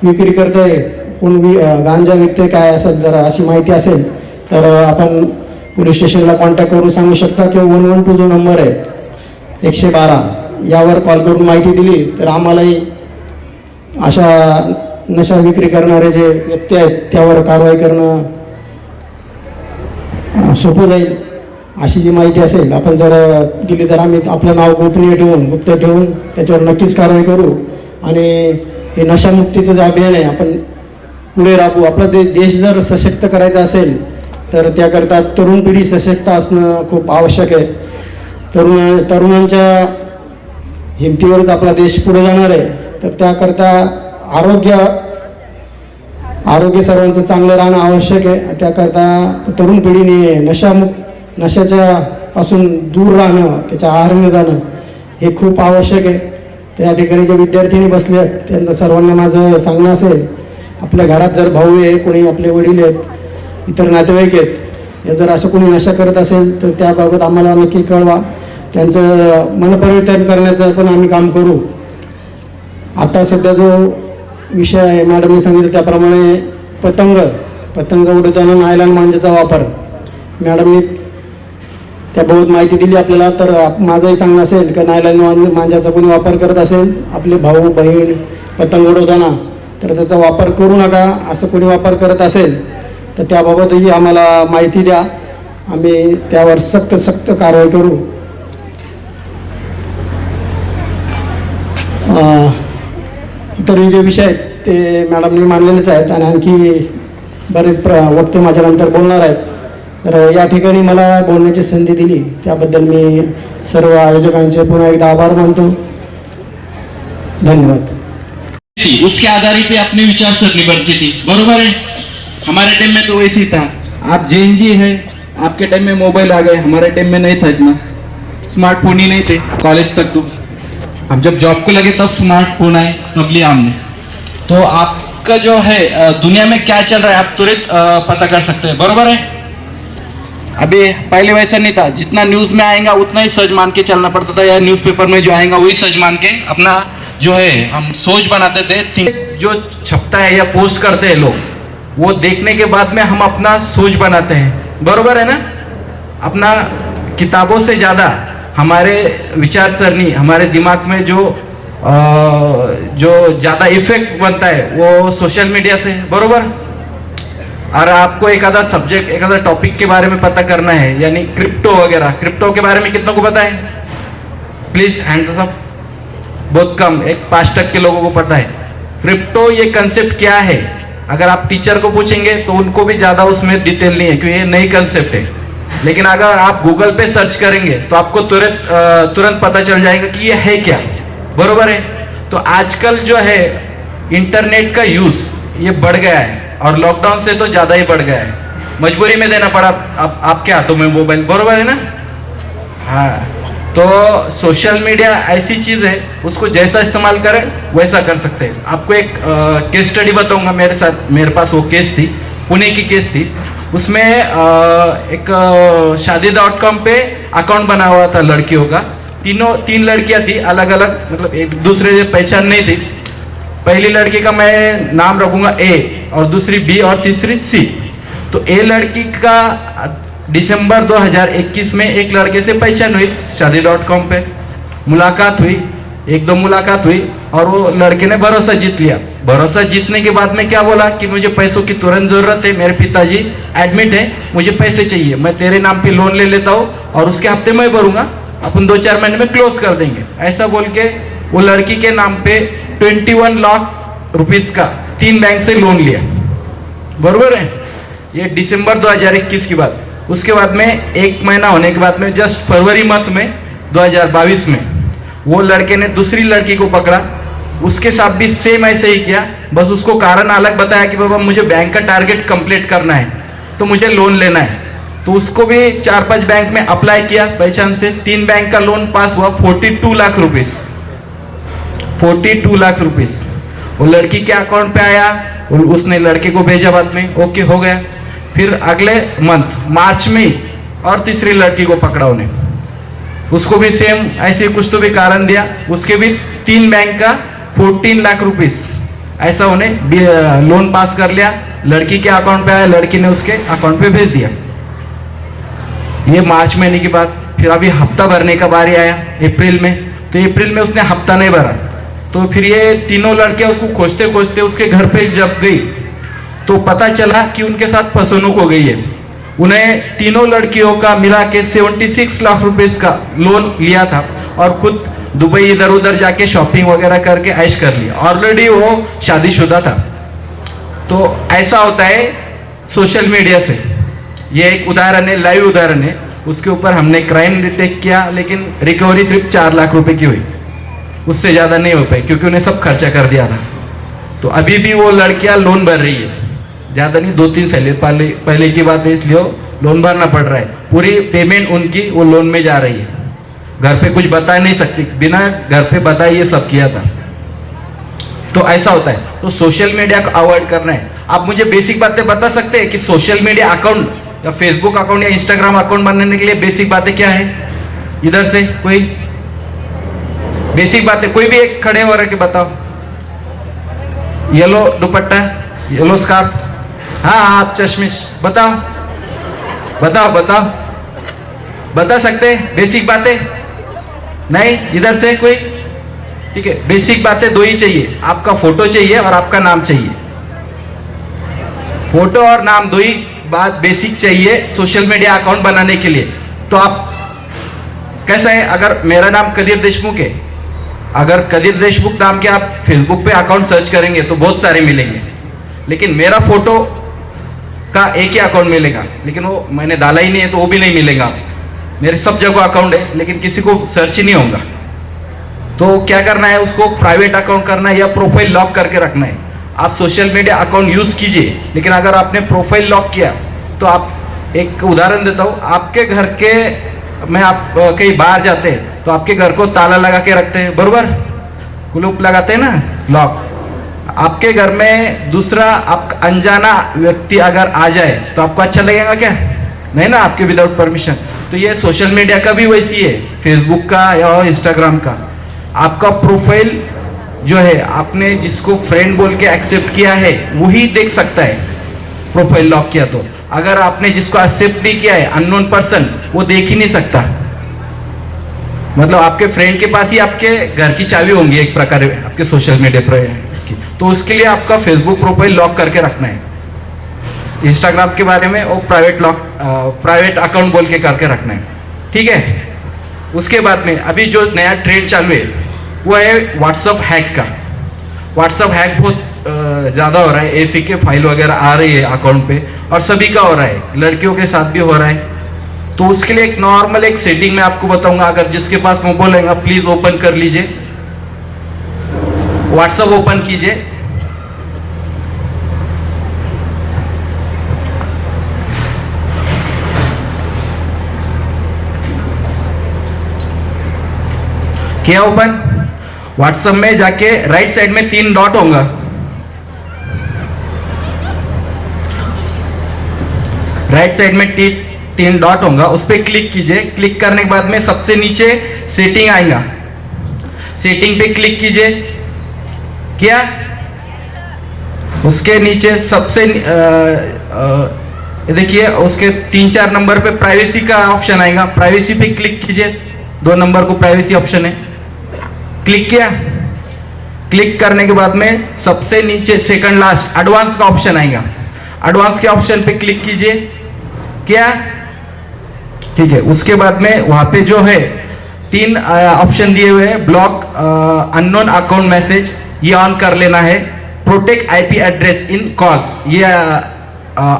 S3: विक्री करतंय, कोण गांजा विकते काय असं जर अशी माहिती असेल तर आपण पोलीस स्टेशनला कॉन्टॅक्ट करून सांगू शकता किंवा 112 जो नंबर आहे 112 यावर कॉल करून माहिती दिली तर आम्हालाही अशा नशा विक्री करणारे जे व्यक्ती आहेत त्यावर कारवाई करणं सोपं जाईल. अशी जी माहिती असेल आपण जर दिली तर आम्ही आपलं नाव गोपनीय ठेवून, गुप्त ठेवून त्याच्यावर नक्कीच कारवाई करू. आणि हे नशामुक्तीचं जे अभियान आहे आपण पुढे राबवू. आपला देश जर सशक्त करायचा असेल तर त्याकरता तरुण पिढी सशक्त असणं खूप आवश्यक आहे. तरुणांच्या हिमतीवरच आपला देश पुढे जाणार आहे. तर त्याकरता आरोग्य सर्वांचं चांगलं राहणं आवश्यक आहे. त्याकरता तरुण पिढीने नशाच्या पासून दूर राहणं, त्याच्या आहाराने जाणं हे खूप आवश्यक आहे. त्या ठिकाणी जे विद्यार्थिनी बसले आहेत त्यांचं सर्वांना माझं सांगणं असेल, आपल्या घरात जर भाऊ आहे, कोणी आपले वडील आहेत, इतर नातेवाईक आहेत, या जर असं कोणी नशा करत असेल तर त्याबाबत आम्हाला नक्की कळवा. त्यांचं मनपरिवर्तन करण्याचं पण आम्ही काम करू. आता सध्या जो विषय आहे मॅडमने सांगितलं त्याप्रमाणे पतंग उडवताना नायलॉन मांजाचा वापर मॅडमने त्याबाबत माहिती दिली आपल्याला. तर माझंही सांगणं असेल की नायलॉन मांजाचा कोणी वापर करत असेल, आपले भाऊ बहीण पतंग उडवताना, तर त्याचा वापर करू नका. असं कोणी वापर करत असेल तर त्याबाबतही आम्हाला माहिती द्या, आम्ही त्यावर सक्त कारवाई करू. इतर जे विषय आहेत ते मॅडमने मांडलेलेच आहेत आणि आणखी बरेच वक्ते माझ्यानंतर बोलणार आहेत. तर या ठिकाणी मला बोलण्याची संधी दिली त्याबद्दल मी सर्व आयोजकांचे पुन्हा एकदा आभार मानतो. धन्यवाद.
S4: उसके आधार पे अपनी विचारसरणी बनती थी, बरोबर है. हमारे टाइम में तो वैसे ही था. आप जैन जी है, आपके टाइम में मोबाइल आ गए, हमारे टाइम में नहीं था इतना, स्मार्टफोन ही नहीं थे कॉलेज तक. तो अब जब जॉब को लगे तब स्मार्टफोन आए, तब लिया हमने. तो आपका जो है दुनिया में क्या चल रहा है आप तुरंत पता कर सकते हैं, बरोबर है. अभी पहले वैसा नहीं था, जितना न्यूज में आएगा उतना ही सच मान के चलना पड़ता था, या न्यूज़पेपर में जो आएगा वही सच मान के अपना जो है हम सोच बनाते थे. जो छपता है या पोस्ट करते हैं लोग, वो देखने के बाद में हम अपना सोच बनाते हैं, बरोबर है ना. अपना किताबों से ज़्यादा हमारे विचारसरणी, हमारे दिमाग में जो ज़्यादा इफेक्ट बनता है वो सोशल मीडिया से, बरोबर. और आपको एक आधा सब्जेक्ट, एक आधा टॉपिक के बारे में पता करना है, यानी क्रिप्टो वगैरह, क्रिप्टो के बारे में कितनों को पता है? Please hands up. बहुत कम, 5% लोगों को पता है. क्रिप्टो ये कंसेप्ट क्या है, अगर आप टीचर को पूछेंगे तो उनको भी ज़्यादा उसमें डिटेल नहीं है, क्योंकि ये नई कंसेप्ट है. लेकिन अगर आप गूगल पे सर्च करेंगे तो आपको तुरंत पता चल जाएगा कि ये है क्या, बरोबर है. तो आजकल जो है इंटरनेट का यूज़ ये बढ़ गया है, और लॉकडाउन से तो ज़्यादा ही बढ़ गया है. मजबूरी में देना पड़ा आपके हाथों में मोबाइल, बरोबर है ना. हाँ, तो सोशल मीडिया ऐसी चीज़ है, उसको जैसा इस्तेमाल करें वैसा कर सकते हैं. आपको एक केस स्टडी बताऊंगा. मेरे पास वो केस थी, पुणे की केस थी. उसमें एक शादी.com पे अकाउंट बना हुआ था लड़कियों का. तीन लड़कियां थी अलग अलग, मतलब एक दूसरे से पहचान नहीं थी. पहली लड़की का मैं नाम रखूंगा ए, और दूसरी बी, और तीसरी सी. तो ए लड़की का दिसंबर 2021 में एक लड़के से पहचान हुई, शादी.com पे मुलाकात हुई, 1-2 मुलाकात हुई, और वो लड़के ने भरोसा जीत लिया. भरोसा जीतने के बाद में क्या बोला कि मुझे पैसों की तुरंत ज़रूरत है, मेरे पिताजी एडमिट है, मुझे पैसे चाहिए, मैं तेरे नाम पे लोन ले लेता हूँ और उसके हफ्ते मैं भरूंगा, अपन 2-4 महीने में क्लोज कर देंगे. ऐसा बोल के वो लड़की के नाम पे 21 लाख रुपीस का 3 बैंक से लोन लिया, बरोबर है. ये दिसंबर 2021 की बात. उसके बाद में 1 महीना होने के बाद में जस्ट फरवरी मंथ में 2022 में वो लड़के ने दूसरी लड़की को पकड़ा. उसके साथ भी सेम ऐसे ही किया, बस उसको कारण अलग बताया कि बाबा मुझे बैंक का टारगेट कंप्लीट करना है, तो मुझे लोन लेना है. तो उसको भी 4-5 बैंक में अप्लाई किया पहचान से. 3 बैंक का लोन पास हुआ, 42 लाख रुपीस. 42 लाख रुपीस वो लड़की के अकाउंट पे आया, और उसने लड़के को भेजा, बाद में ओके हो गया. फिर अगले मंथ मार्च में और तीसरी लड़की को पकड़ा उन्हें. उसको भी सेम ऐसे कुछ तो भी कारण दिया, उसके भी 3 बैंक का 14 लाख रुपीस ऐसा उन्हें लोन पास कर लिया. लड़की के अकाउंट पे आया, लड़की ने उसके अकाउंट पे भेज दिया. ये मार्च महीने की बात. फिर अभी हफ्ता भरने का बारी आया अप्रैल में, तो अप्रैल में उसने हफ्ता नहीं भरा. तो फिर ये तीनों लड़कियां उसको खोजते खोजते उसके घर पे जब गई तो पता चला कि उनके साथ फसनुक हो गई है. उन्हें तीनों लड़कियों का मिला के 76 लाख रुपए का लोन लिया था, और खुद दुबई इधर उधर जाके शॉपिंग वगैरह करके ऐश कर लिया. ऑलरेडी वो शादीशुदा था. तो ऐसा होता है सोशल मीडिया से. ये एक उदाहरण है, लाइव उदाहरण है। उसके ऊपर हमने क्राइम डिटेक्ट किया, लेकिन रिकवरी सिर्फ 4 लाख रुपए की हुई, उससे ज़्यादा नहीं हो पाई क्योंकि उन्हें सब खर्चा कर दिया था। तो अभी भी वो लड़कियां लोन भर रही है, ज़्यादा नहीं, 2-3 साल पहले की बात है, इसलिए लोन भरना पड़ रहा है। पूरी पेमेंट उनकी वो लोन में जा रही है, घर पे कुछ बता नहीं सकती, बिना घर पे बताए ये सब किया था। तो ऐसा होता है। तो सोशल मीडिया को अवॉइड करना है। आप मुझे बेसिक बातें बता सकते हैं कि सोशल मीडिया अकाउंट या फेसबुक अकाउंट या इंस्टाग्राम अकाउंट बनाने के लिए बेसिक बातें क्या है? इधर से कोई बेसिक बातें, कोई भी एक खड़े हो रहे के बताओ। येलो दुपट्टा, येलो स्कार्फ, हाँ आप चश्मिश, बताओ बताओ बताओ, बता सकते हैं बेसिक बातें? नहीं, इधर से कोई? ठीक है, बेसिक बातें 2 ही चाहिए, आपका फोटो चाहिए और आपका नाम चाहिए। फोटो और नाम 2 ही बात बेसिक चाहिए सोशल मीडिया अकाउंट बनाने के लिए। तो आप कैसा है, अगर मेरा नाम कदीर देशमुख है, अगर कदीर देशमुख नाम के आप फेसबुक पे अकाउंट सर्च करेंगे तो बहुत सारे मिलेंगे, लेकिन मेरा फोटो का एक ही अकाउंट मिलेगा, लेकिन वो मैंने डाला ही नहीं है तो वो भी नहीं मिलेगा। मेरे सब जगह अकाउंट है लेकिन किसी को सर्च ही नहीं होगा। तो क्या करना है, उसको प्राइवेट अकाउंट करना है या प्रोफाइल लॉक करके रखना है। आप सोशल मीडिया अकाउंट यूज कीजिए, लेकिन अगर आपने प्रोफाइल लॉक किया तो आप, एक उदाहरण देता हूँ, आपके घर के में आप कहीं बाहर जाते हैं तो आपके घर को ताला लगा के रखते हैं, बरोबर, कुलूप लगाते हैं ना, लॉक। आपके घर में दूसरा आप अनजाना व्यक्ति अगर आ जाए तो आपको अच्छा लगेगा क्या? नहीं ना, आपके विदाउट परमिशन। तो ये सोशल मीडिया का भी वैसी है, फेसबुक का या इंस्टाग्राम का। आपका प्रोफाइल जो है, आपने जिसको फ्रेंड बोल के एक्सेप्ट किया है वही देख सकता है, प्रोफाइल लॉक किया तो। अगर आपने जिसको एक्सेप्ट नहीं किया है, अननोन पर्सन, वो देख ही नहीं सकता। मतलब आपके फ्रेंड के पास ही आपके घर की चाबी होंगी एक प्रकार आपके सोशल मीडिया पर इसकी। तो उसके लिए आपका फेसबुक प्रोफाइल लॉक करके रखना है। इंस्टाग्राम के बारे में वो प्राइवेट अकाउंट बोल के करके रखना है, ठीक है। उसके बाद में अभी जो नया ट्रेंड चालू है वो है व्हाट्सअप हैक का। व्हाट्सअप हैक बहुत ज़्यादा हो रहा है, एपीके फाइल वगैरह आ रही है अकाउंट पे, और सभी का हो रहा है, लड़कियों के साथ भी हो रहा है। तो उसके लिए एक नॉर्मल एक सेटिंग मैं आपको बताऊंगा, अगर जिसके पास मोबाइल है प्लीज ओपन कर लीजिए, व्हाट्सएप ओपन कीजिए। किया ओपन? व्हाट्सएप में जाके राइट साइड में 3 डॉट होगा, राइट साइड में 3 डॉट होगा, उस पर क्लिक कीजिए। क्लिक करने के बाद में सबसे नीचे सेटिंग आएगा, सेटिंग पे क्लिक कीजिए। क्या? उसके नीचे सबसे देखिए, उसके 3-4 नंबर पे प्राइवेसी का ऑप्शन आएगा, प्राइवेसी पे क्लिक कीजिए। 2 नंबर को प्राइवेसी ऑप्शन है, क्लिक किया। क्लिक करने के बाद में सबसे नीचे सेकंड लास्ट एडवांस का ऑप्शन आएगा, एडवांस के ऑप्शन पे क्लिक कीजिए। क्या? ठीक है। उसके बाद में वहां पे जो है 3 ऑप्शन दिए हुए हैं, ब्लॉक अननोन अकाउंट मैसेज, ये ऑन कर लेना है। Protect IP address in calls, ये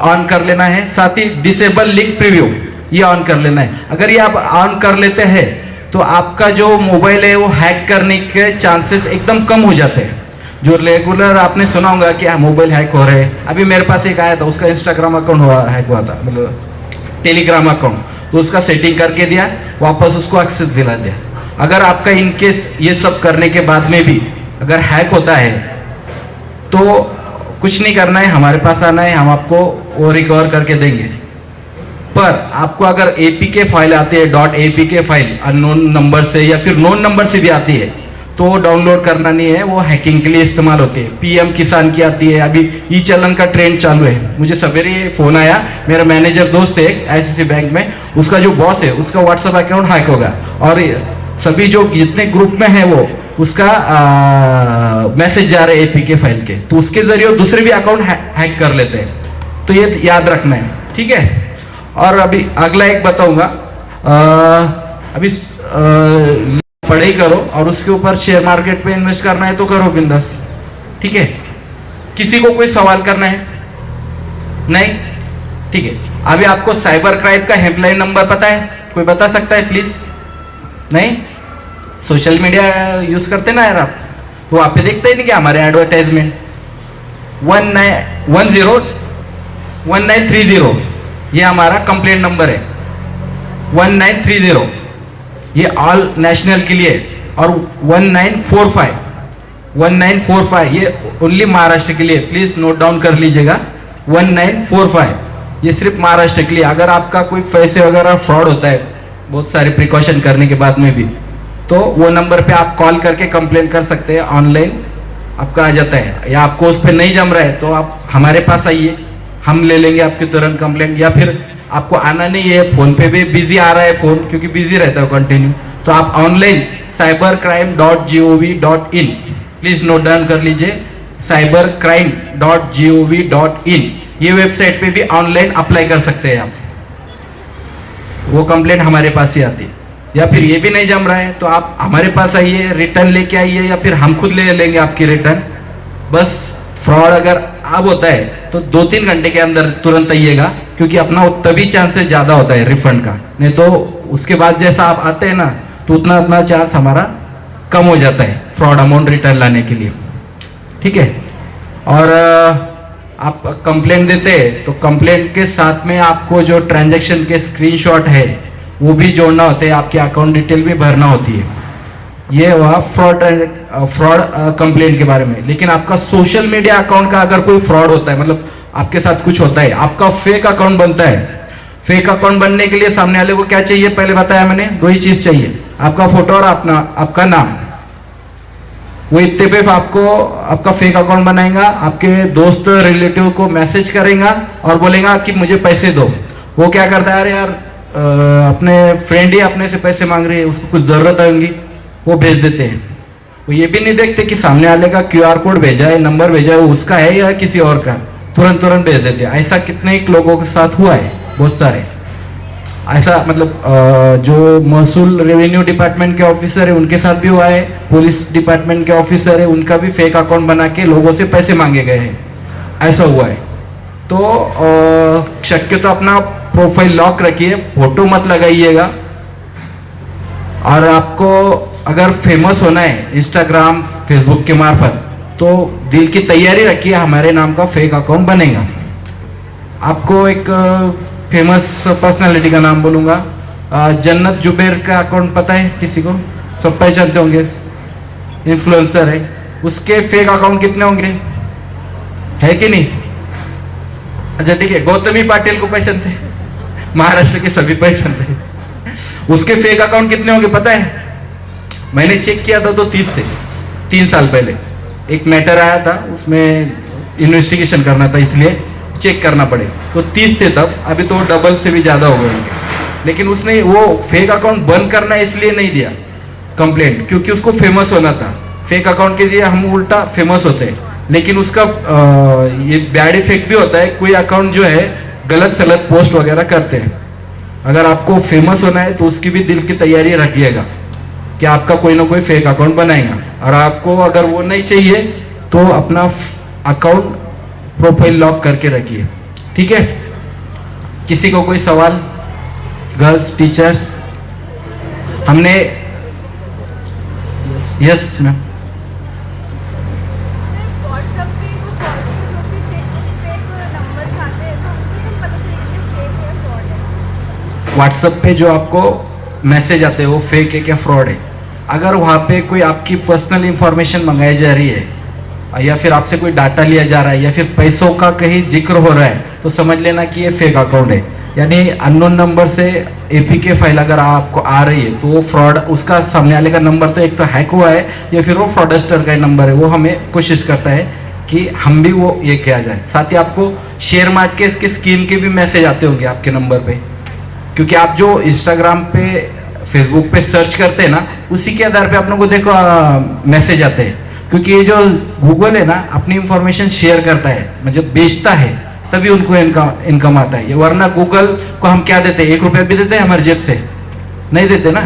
S4: ऑन कर लेना है। साथ ही डिसेबल लिंक प्रीव्यू, ये ऑन कर लेना है। अगर ये आप ऑन कर लेते हैं तो आपका जो मोबाइल है वो हैक करने के चांसेस एकदम कम हो जाते हैं। जो रेगुलर आपने सुना होगा कि मोबाइल हैक हो रहे हैं, अभी मेरे पास एक आया था, उसका इंस्टाग्राम अकाउंट हैक हुआ था, मतलब टेलीग्राम अकाउंट, तो उसका सेटिंग करके दिया, वापस उसको एक्सेस दिला दिया। अगर आपका इनकेस ये सब करने के बाद में भी अगर हैक होता है तो कुछ नहीं करना है, हमारे पास आना है, हम आपको वो रिकवर करके देंगे। पर आपको अगर एपीके फाइल आती है, .apk फाइल अननोन नंबर से या फिर नोन नंबर से भी आती है, तो वो डाउनलोड करना नहीं है, वो हैकिंग के लिए इस्तेमाल होती है। पीएम किसान की आती है, अभी ई चलन का ट्रेंड चालू है। मुझे सवेरे फोन आया, मेरा मैनेजर दोस्त है आईसीआईसीआई बैंक में, उसका जो बॉस है उसका व्हाट्सएप अकाउंट हैक होगा, और सभी जो जितने ग्रुप में है वो उसका मैसेज जा रहे हैं एपीके फाइल के, तो उसके जरिए दूसरे भी अकाउंट हैक कर लेते हैं। तो ये याद रखना है, ठीक है। और अभी अगला एक बताऊंगा, अभी पढ़ाई करो और उसके ऊपर शेयर मार्केट पे इन्वेस्ट करना है तो करो बिंदास, ठीक है। किसी को कोई सवाल करना है? नहीं? ठीक है। अभी आपको साइबर क्राइम का हेल्पलाइन नंबर पता है? कोई बता सकता है प्लीज? नहीं? सोशल मीडिया यूज करते ना यार आप, तो वहाँ पे देखते ही नहीं क्या हमारे एडवर्टाइजमेंट 1930 ये हमारा कंप्लेंट नंबर है। 1930 ये ऑल नेशनल के लिए, और 1945 ये ओनली महाराष्ट्र के लिए। प्लीज नोट डाउन कर लीजिएगा। 1945 ये सिर्फ महाराष्ट्र के लिए। अगर आपका कोई पैसे वगैरह फ्रॉड होता है बहुत सारे प्रिकॉशन करने के बाद में भी, तो वो नंबर पे आप कॉल करके कंप्लेन कर सकते हैं। ऑनलाइन आपका आ जाता है, या आपको उस पर नहीं जम रहा है तो आप हमारे पास आइए, हम ले लेंगे आपकी तुरंत कंप्लेंट। या फिर आपको आना नहीं है, फोन पे भी बिजी आ रहा है फोन, क्योंकि बिजी रहता है कंटिन्यू, तो आप online cybercrime.gov.in please note down कर लीजिए। cybercrime.gov.in ये वेबसाइट पे भी ऑनलाइन अप्लाई कर सकते हैं आप, वो कंप्लेंट हमारे पास ही आती है। या फिर ये भी नहीं जम रहा है तो आप हमारे पास आइए, रिटर्न लेके आइए, या फिर हम खुद ले लेंगे आपकी रिटर्न। बस फ्रॉड अगर अब होता है तो 2-3 घंटे के अंदर तुरंत आइएगा, क्योंकि अपना तभी चांसेस ज्यादा होता है रिफंड का। नहीं तो उसके बाद जैसा आप आते हैं ना, तो उतना अपना चांस हमारा कम हो जाता है फ्रॉड अमाउंट रिटर्न लाने के लिए। ठीक है? और आप कंप्लेंट देते हैं तो कंप्लेंट के साथ में आपको जो ट्रांजैक्शन के स्क्रीनशॉट है वो भी जोड़ना होते हैं, आपकी अकाउंट डिटेल भी भरना होती है। ये हुआ फ्रॉड कंप्लेंट के बारे में। लेकिन आपका सोशल मीडिया अकाउंट का अगर कोई फ्रॉड होता है, मतलब आपके साथ कुछ होता है, आपका फेक अकाउंट बनता है। फेक अकाउंट बनने के लिए सामने वाले को क्या चाहिए पहले बताया मैंने, 2 ही चीज चाहिए, आपका फोटो और आपका नाम। वो इतने पे आपको आपका फेक अकाउंट बनाएगा, आपके दोस्त रिलेटिव को मैसेज करेगा और बोलेगा कि मुझे पैसे दो। वो क्या करता है, अरे यार अपने फ्रेंड ही अपने से पैसे मांग रही है, उसको कुछ जरूरत होगी, वो भेज देते हैं। वो ये भी नहीं देखते कि सामने वाले का QR कोड भेजा है, नंबर भेजा है, वो उसका है या किसी और का, तुरंत भेज देते हैं। ऐसा कितने ही लोगों के साथ हुआ है, बहुत सारे ऐसा। मतलब जो महसूल रेवेन्यू डिपार्टमेंट के ऑफिसर है उनके साथ भी हुआ है, पुलिस डिपार्टमेंट के ऑफिसर है उनका भी फेक अकाउंट बना के लोगों से पैसे मांगे गए हैं, ऐसा हुआ है। तो शक्य तो अपना प्रोफाइल लॉक रखिए, फोटो मत लगाइएगा। और आपको अगर फेमस होना है इंस्टाग्राम फेसबुक के मार्फत, तो दिल की तैयारी रखिए, हमारे नाम का फेक अकाउंट बनेगा। आपको एक फेमस पर्सनालिटी का नाम बोलूंगा, जन्नत जुबैर का अकाउंट पता है किसी को? सब पहचानते होंगे, इन्फ्लुएंसर है। उसके फेक अकाउंट कितने होंगे, है कि नहीं? अच्छा ठीक है, गौतमी पाटिल को पहचानते, महाराष्ट्र के सभी पहचानते। उसके फेक अकाउंट कितने होंगे पता है? मैंने चेक किया था तो 30 थे। 3 साल पहले एक मैटर आया था, उसमें इन्वेस्टिगेशन करना था, इसलिए चेक करना पड़े, तो 30 थे तब। अभी तो डबल से भी ज्यादा हो गए होंगे। लेकिन उसने वो फेक अकाउंट बंद करना इसलिए नहीं दिया कंप्लेंट, क्योंकि उसको फेमस होना था। फेक अकाउंट के लिए हम उल्टा फेमस होते हैं, लेकिन उसका ये बैड इफेक्ट भी होता है। कोई अकाउंट जो है गलत सलत पोस्ट वगैरह करते हैं। अगर आपको फेमस होना है तो उसकी भी दिल की तैयारी रखिएगा कि आपका कोई ना कोई फेक अकाउंट बनाएगा। और आपको अगर वो नहीं चाहिए तो अपना अकाउंट प्रोफाइल लॉक करके रखिए। ठीक है? किसी को कोई सवाल? गर्ल्स टीचर्स, हमने यस मैम। व्हाट्सएप पे जो आपको मैसेज आते हैं वो फेक है क्या फ्रॉड है? अगर वहाँ पे कोई आपकी पर्सनल इंफॉर्मेशन मंगाई जा रही है, या फिर आपसे कोई डाटा लिया जा रहा है, या फिर पैसों का कहीं जिक्र हो रहा है, तो समझ लेना कि ये फेक अकाउंट है। यानी अननोन नंबर से APK फाइल अगर आपको आ रही है तो वो फ्रॉड, उसका सामने वाले का नंबर तो एक तो हैक हुआ है, या फिर वो फ्रॉडस्टर का नंबर है। वो हमें कोशिश करता है कि हम भी वो ये किया जाए। साथ ही आपको शेयर मार्केट के स्कीम के भी मैसेज आते होंगे आपके नंबर पे, क्योंकि आप जो इंस्टाग्राम पे फेसबुक पे सर्च करते हैं ना, उसी के आधार पे आप लोगों को देखो मैसेज आते हैं। क्योंकि ये जो गूगल है ना, अपनी इंफॉर्मेशन शेयर करता है, मतलब बेचता है, तभी उनको इनकम आता है। वरना गूगल को हम क्या देते हैं, 1 रुपया भी देते हैं हमारे जेब से? नहीं देते ना।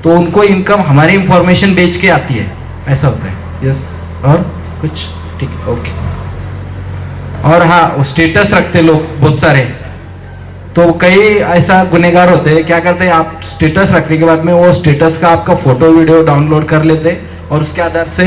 S4: तो उनको इनकम हमारी इंफॉर्मेशन बेच के आती है, ऐसा होता है। यस, और कुछ? ठीक है, ओके। और हाँ, स्टेटस रखते लोग बहुत सारे, तो कई ऐसा गुनहगार होते हैं, क्या करते हैं, आप स्टेटस रखने के बाद में वो स्टेटस का आपका फोटो वीडियो डाउनलोड कर लेते हैं और उसके आधार से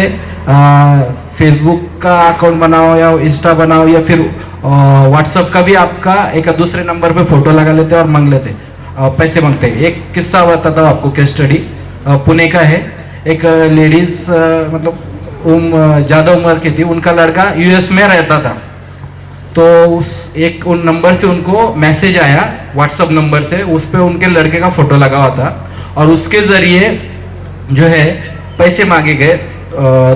S4: फेसबुक का अकाउंट बनाओ या इंस्टा बनाओ या फिर व्हाट्सएप का भी आपका एक दूसरे नंबर पे फोटो लगा लेते हैं और मांग लेते हैं, पैसे मांगते हैं। एक किस्सा बताता हूँ आपको, केस स्टडी पुणे का है। एक लेडीज मतलब ज़्यादा उम्र की थी, उनका लड़का यूएस में रहता था, तो उन नंबर से उनको मैसेज आया व्हाट्सएप नंबर से, उस पर उनके लड़के का फोटो लगा हुआ था और उसके जरिए जो है पैसे मांगे गए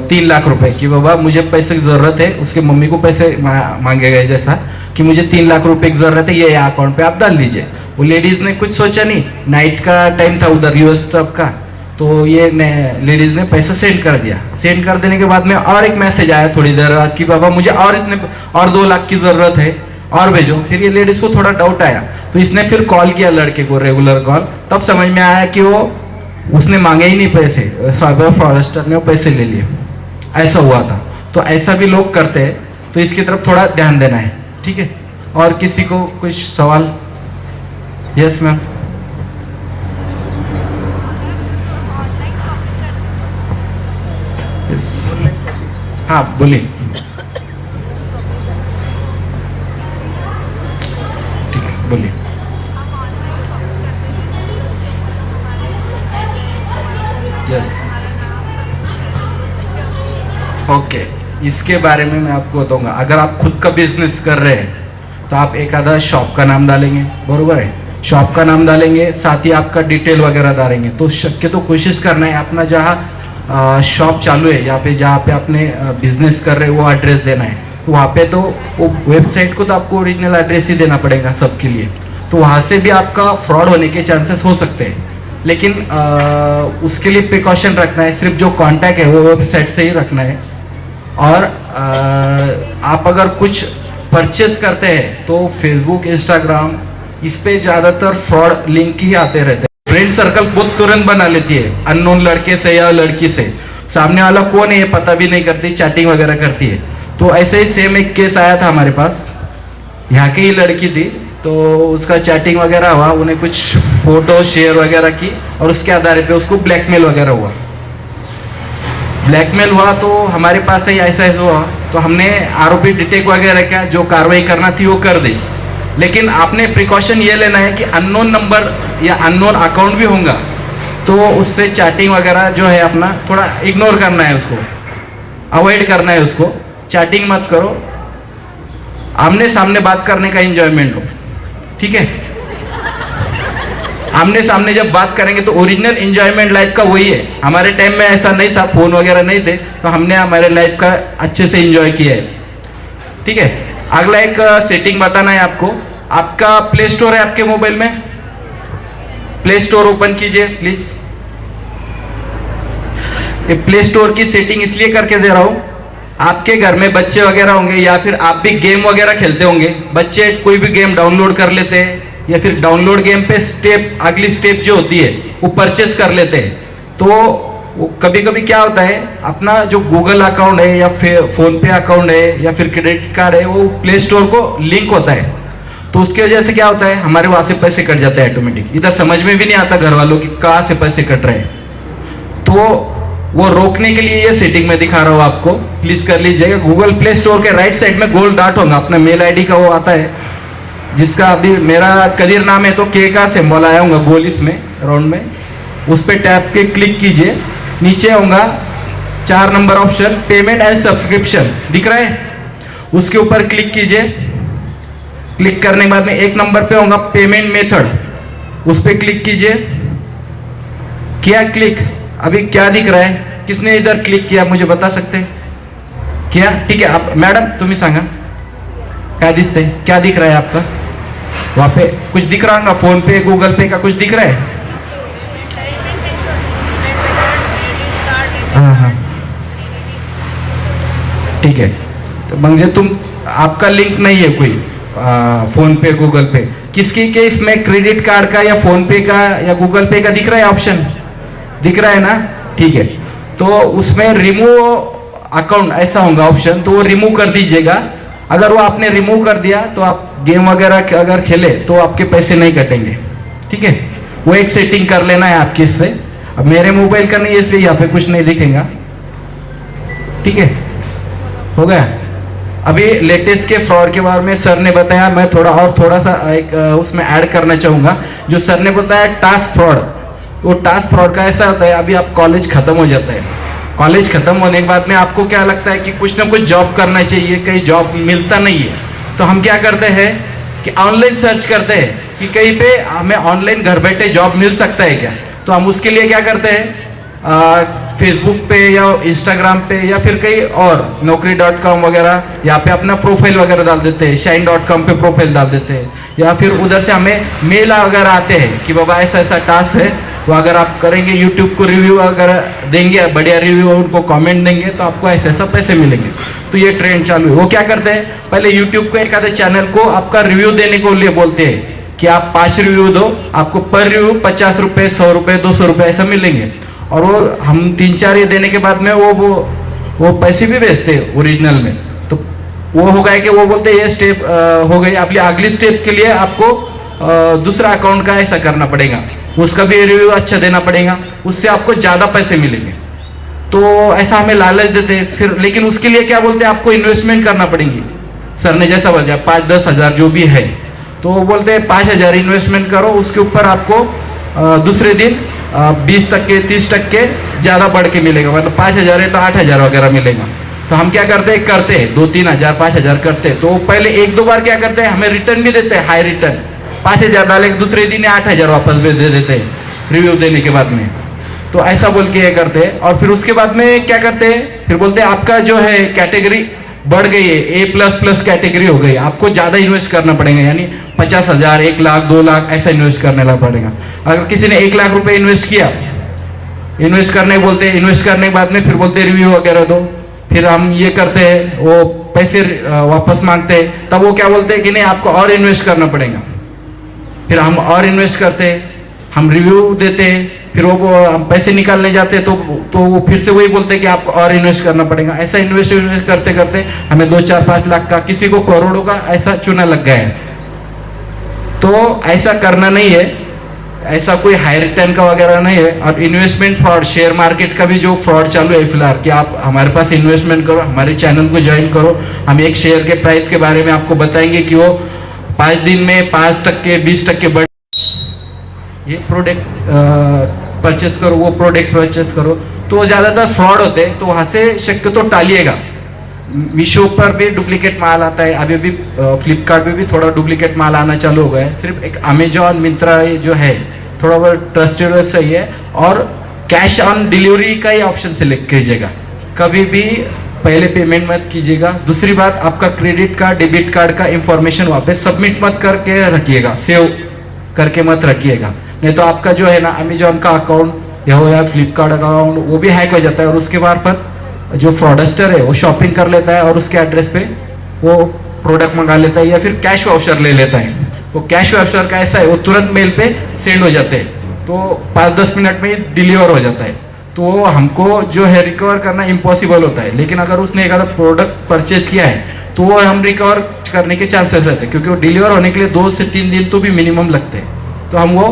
S4: 3 लाख रुपए की, बाबा मुझे पैसे की जरूरत है। उसके मम्मी को पैसे मांगे गए जैसा कि मुझे 3 लाख रुपए की जरूरत है, ये अकाउंट पे आप डाल दीजिए। वो लेडीज ने कुछ सोचा नहीं, नाइट का टाइम था उधर यूएस तब का, तो ये लेडीज ने पैसा सेंड कर दिया। सेंड कर देने के बाद में और एक मैसेज आया थोड़ी देर बाद कि बाबा मुझे और 2 लाख की जरूरत है और भेजो। फिर ये लेडीज को थोड़ा डाउट आया, तो इसने फिर कॉल किया लड़के को, रेगुलर कॉल। तब समझ में आया कि उसने मांगे ही नहीं पैसे, साइबर फ्रॉडस्टर ने वो पैसे ले लिए, ऐसा हुआ था। तो ऐसा भी लोग करते हैं, तो इसकी तरफ थोड़ा ध्यान देना है, ठीक है। और किसी को कुछ सवाल? Yes ma'am. हाँ बोलिए। ठीक है बोलिए। यस ओके, इसके बारे में मैं आपको बताऊंगा। अगर आप खुद का बिजनेस कर रहे हैं तो आप एक आधा शॉप का नाम डालेंगे, बरोबर है, शॉप का नाम डालेंगे, साथ ही आपका डिटेल वगैरह डालेंगे। तो शक्य तो कोशिश करना है अपना जहाँ शॉप चालू है, यहाँ पे जहाँ पे आपने बिजनेस कर रहे हैं वो एड्रेस देना है। तो वहाँ पे तो वो वेबसाइट को तो आपको ओरिजिनल एड्रेस ही देना पड़ेगा सबके लिए, तो वहाँ से भी आपका फ्रॉड होने के चांसेस हो सकते हैं। लेकिन उसके लिए प्रिकॉशन रखना है, सिर्फ जो कॉन्टैक्ट है वो वेबसाइट से ही रखना है। और आप अगर कुछ परचेस करते हैं तो फेसबुक, इंस्टाग्राम, इस पे ज़्यादातर फ्रॉड लिंक ही आते रहते हैं। फ्रेंड सर्कल बहुत तुरंत बना लेती है अननोन लड़के से या लड़की से, सामने वाला कौन है ये पता भी नहीं करती, चैटिंग वगैरह करती है। तो ऐसे ही सेम एक केस आया था हमारे पास, यहाँ की ही लड़की थी, तो उसका चैटिंग वगैरह हुआ, उन्हें कुछ फोटो शेयर वगैरह की और उसके आधार पे उसको ब्लैकमेल वगैरह हुआ। ब्लैकमेल हुआ तो हमारे पास ही ऐसा हुआ, तो हमने आरोपी डिटेक्ट वगैरह क्या जो कार्रवाई करना थी वो कर दी। लेकिन आपने प्रिकॉशन ये लेना है कि अननोन नंबर या अननोन अकाउंट भी होगा तो उससे चैटिंग वगैरह जो है अपना थोड़ा इग्नोर करना है, उसको अवॉइड करना है, उसको चैटिंग मत करो, आमने सामने बात करने का एंजॉयमेंट लो, ठीक है। आमने सामने जब बात करेंगे तो ओरिजिनल एंजॉयमेंट लाइफ का वही है। हमारे टाइम में ऐसा नहीं था, फोन वगैरह नहीं थे, तो हमने हमारे लाइफ का अच्छे से एंजॉय किया है, ठीक है। अगला एक सेटिंग बताना है आपको। आपका प्ले स्टोर है आपके मोबाइल में, प्ले स्टोर ओपन कीजिए प्लीज। ये प्ले स्टोर की सेटिंग इसलिए करके दे रहा हूं, आपके घर में बच्चे वगैरह होंगे या फिर आप भी गेम वगैरह खेलते होंगे, बच्चे कोई भी गेम डाउनलोड कर लेते हैं या फिर डाउनलोड गेम पे स्टेप, अगली स्टेप जो होती है वो परचेस कर लेते हैं। तो वो कभी कभी क्या होता है, अपना जो गूगल अकाउंट है या फिर फोन पे अकाउंट है या फिर क्रेडिट कार्ड है वो प्ले स्टोर को लिंक होता है, तो उसकी वजह से क्या होता है हमारे वहां से पैसे कट जाते हैं ऑटोमेटिक। इधर समझ में भी नहीं आता घर वालों की कहाँ से पैसे कट रहे हैं। तो वो रोकने के लिए ये सेटिंग में दिखा रहा हूँ आपको, प्लीज कर लीजिएगा। गूगल प्ले स्टोर के राइट साइड में गोल डॉट होगा, अपना मेल आईडी का वो आता है, जिसका अभी मेरा कदीर नाम है तो के का सिंबल आया होगा गोल इसमें राउंड में, उस पर टैप के क्लिक कीजिए। नीचे होगा 4 number option, payment and subscription दिख रहा है, उसके ऊपर क्लिक कीजिए। क्लिक करने के बाद में 1 नंबर पे होगा पेमेंट मेथड, उस पर क्लिक कीजिए। किया क्लिक, अभी क्या दिख रहा है, किसने इधर क्लिक किया मुझे बता सकते हैं क्या? ठीक है, आप मैडम तुम्हें सांगा क्या दिखते, क्या दिख रहा है आपका वहां पे? कुछ दिख रहा होगा, फोन पे गूगल पे का कुछ दिख रहा है? हाँ ठीक है, तो म्हणजे तुम आपका लिंक नहीं है कोई फोन पे गूगल पे, किसकी के इसमें क्रेडिट कार्ड का या फोन पे का या गूगल पे का दिख रहा है ऑप्शन? दिख रहा है ना, ठीक है। तो उसमें रिमूव अकाउंट ऐसा होगा ऑप्शन, तो वो रिमूव कर दीजिएगा। अगर वो आपने रिमूव कर दिया तो आप गेम वगैरह अगर खेले तो आपके पैसे नहीं कटेंगे, ठीक है। वो एक सेटिंग कर लेना है आपकी इससे। अब मेरे मोबाइल का नहीं है इसलिए यहाँ पे कुछ नहीं दिखेगा, ठीक है, हो गया। अभी लेटेस्ट के फ्रॉड के बारे में सर ने बताया, मैं थोड़ा सा एक उसमें ऐड करना चाहूँगा। जो सर ने बताया टास्क फ्रॉड, वो टास्क फ्रॉड का ऐसा होता है, अभी आप कॉलेज खत्म हो जाता है, कॉलेज खत्म होने के बाद में आपको क्या लगता है कि कुछ ना कुछ जॉब करना चाहिए, कहीं जॉब मिलता नहीं है, तो हम क्या करते हैं कि ऑनलाइन सर्च करते हैं कि कहीं पे हमें ऑनलाइन घर बैठे जॉब मिल सकता है क्या। तो हम उसके लिए क्या करते हैं, फेसबुक पे या इंस्टाग्राम पे या फिर कहीं और naukri.com वगैरह यहाँ पे अपना प्रोफाइल वगैरह डाल देते हैं, shine.com पे प्रोफाइल डाल देते हैं, या फिर उधर से हमें मेल वगैरह आते हैं कि बाबा ऐसा ऐसा टास्क है, तो अगर आप करेंगे यूट्यूब को रिव्यू अगर देंगे, बढ़िया रिव्यू उनको कमेंट देंगे तो आपको ऐसे ऐसा पैसे मिलेंगे। तो ये ट्रेंड चालू है। वो क्या करते हैं, पहले यूट्यूब को एक आधे चैनल को आपका रिव्यू देने को लिए बोलते हैं कि आप 5 रिव्यू दो, आपको पर रिव्यू 50 रुपये, 100 रुपये, 200 रुपये ऐसा मिलेंगे। और वो हम 3-4 ये देने के बाद में वो पैसे भी बेचते हैं ओरिजिनल में। तो वो हो गया कि वो बोलते हैं ये स्टेप हो गई, अपनी अगली स्टेप के लिए आपको दूसरा अकाउंट का ऐसा करना पड़ेगा, उसका भी रिव्यू अच्छा देना पड़ेगा, उससे आपको ज़्यादा पैसे मिलेंगे। तो ऐसा हमें लालच देते हैं फिर, लेकिन उसके लिए क्या बोलते हैं, आपको इन्वेस्टमेंट करना पड़ेगी। सर ने जैसा बताया 5-10 हज़ार जो भी है, तो वो बोलते हैं 5,000 इन्वेस्टमेंट करो, उसके ऊपर आपको दूसरे दिन 20%, 30% ज़्यादा बढ़ के मिलेगा, मतलब 5,000 है तो 8,000 वगैरह मिलेगा। तो हम क्या करते हैं 2-3,000, 5,000 करते हैं। तो पहले 1-2 बार क्या करते हैं, हमें रिटर्न भी देते हैं, हाई रिटर्न 5,000 डाले, दूसरे दिन 8,000 वापस भी दे देते हैं रिव्यू देने के बाद में। तो ऐसा बोल के ये करते हैं। और फिर उसके बाद में क्या करते हैं, फिर बोलते हैं आपका जो है कैटेगरी बढ़ गई है, A++ कैटेगरी हो गई, आपको ज़्यादा इन्वेस्ट करना पड़ेगा, यानी 50,000, 1 लाख, 2 लाख ऐसा इन्वेस्ट करने पड़ेगा। अगर किसी ने 1 लाख रुपए इन्वेस्ट किया, इन्वेस्ट करने बोलते हैं, इन्वेस्ट करने के बाद में फिर बोलते हैं रिव्यू वगैरह दो, फिर हम ये करते हैं, वो पैसे वापस मांगते हैं, तब वो क्या बोलते हैं कि नहीं आपको और इन्वेस्ट करना पड़ेगा। फिर हम और इन्वेस्ट करते हैं, हम रिव्यू देते हैं, फिर वो हम पैसे निकालने जाते हैं तो वो फिर से वही बोलते हैं कि आपको और इन्वेस्ट करना पड़ेगा। ऐसा इन्वेस्ट करते करते हमें 2-4-5 लाख का, किसी को करोड़ों का ऐसा चुना लग गया है। तो ऐसा करना नहीं है, ऐसा कोई हाई रिटर्न का वगैरह नहीं है। और इन्वेस्टमेंट फ्रॉड, शेयर मार्केट का भी जो फ्रॉड चालू है फिलहाल कि आप हमारे पास इन्वेस्टमेंट करो, हमारे चैनल को ज्वाइन करो, हम एक शेयर के प्राइस के बारे में आपको बताएंगे कि वो 5 दिन में 5%, 20% बढ़, ये प्रोडक्ट परचेस करो, वो प्रोडक्ट परचेस करो, तो ज़्यादातर फ्रॉड होते हैं। तो वहाँ से शक्य तो टालिएगा। मीशो पर भी डुप्लीकेट माल आता है, अभी भी फ्लिपकार्ट पे भी थोड़ा डुप्लीकेट माल आना चालू हो गया है। सिर्फ एक अमेजॉन, मिंत्रा जो है थोड़ा बहुत ट्रस्टेड वेबसाइट है, और कैश ऑन डिलीवरी का ही ऑप्शन सेलेक्ट कीजिएगा, कभी भी पहले पेमेंट मत कीजिएगा। दूसरी बात, आपका क्रेडिट कार्ड, डेबिट कार्ड का इंफॉर्मेशन वहाँ पे सबमिट मत करके रखिएगा, सेव करके मत रखिएगा, नहीं तो आपका जो है ना अमेजॉन का अकाउंट या फ्लिपकार्ट अकाउंट वो भी हैक हो जाता है, और उसके बाद पर जो फ्रॉडस्टर है वो शॉपिंग कर लेता है और उसके एड्रेस पे वो प्रोडक्ट मंगा लेता है, या फिर कैश वाउचर ले लेता है। वो कैश वाउचर का ऐसा है, वो तुरंत मेल पे सेंड हो जाते हैं, तो 5-10 मिनट में ही डिलीवर हो जाता है। तो हमको जो है रिकवर करना इम्पॉसिबल होता है। लेकिन अगर उसने एक आधा प्रोडक्ट परचेज किया है तो वो हम रिकवर करने के चांसेस रहते हैं, क्योंकि वो डिलीवर होने के लिए 2 से 3 दिन तो भी मिनिमम लगते हैं, तो हम वो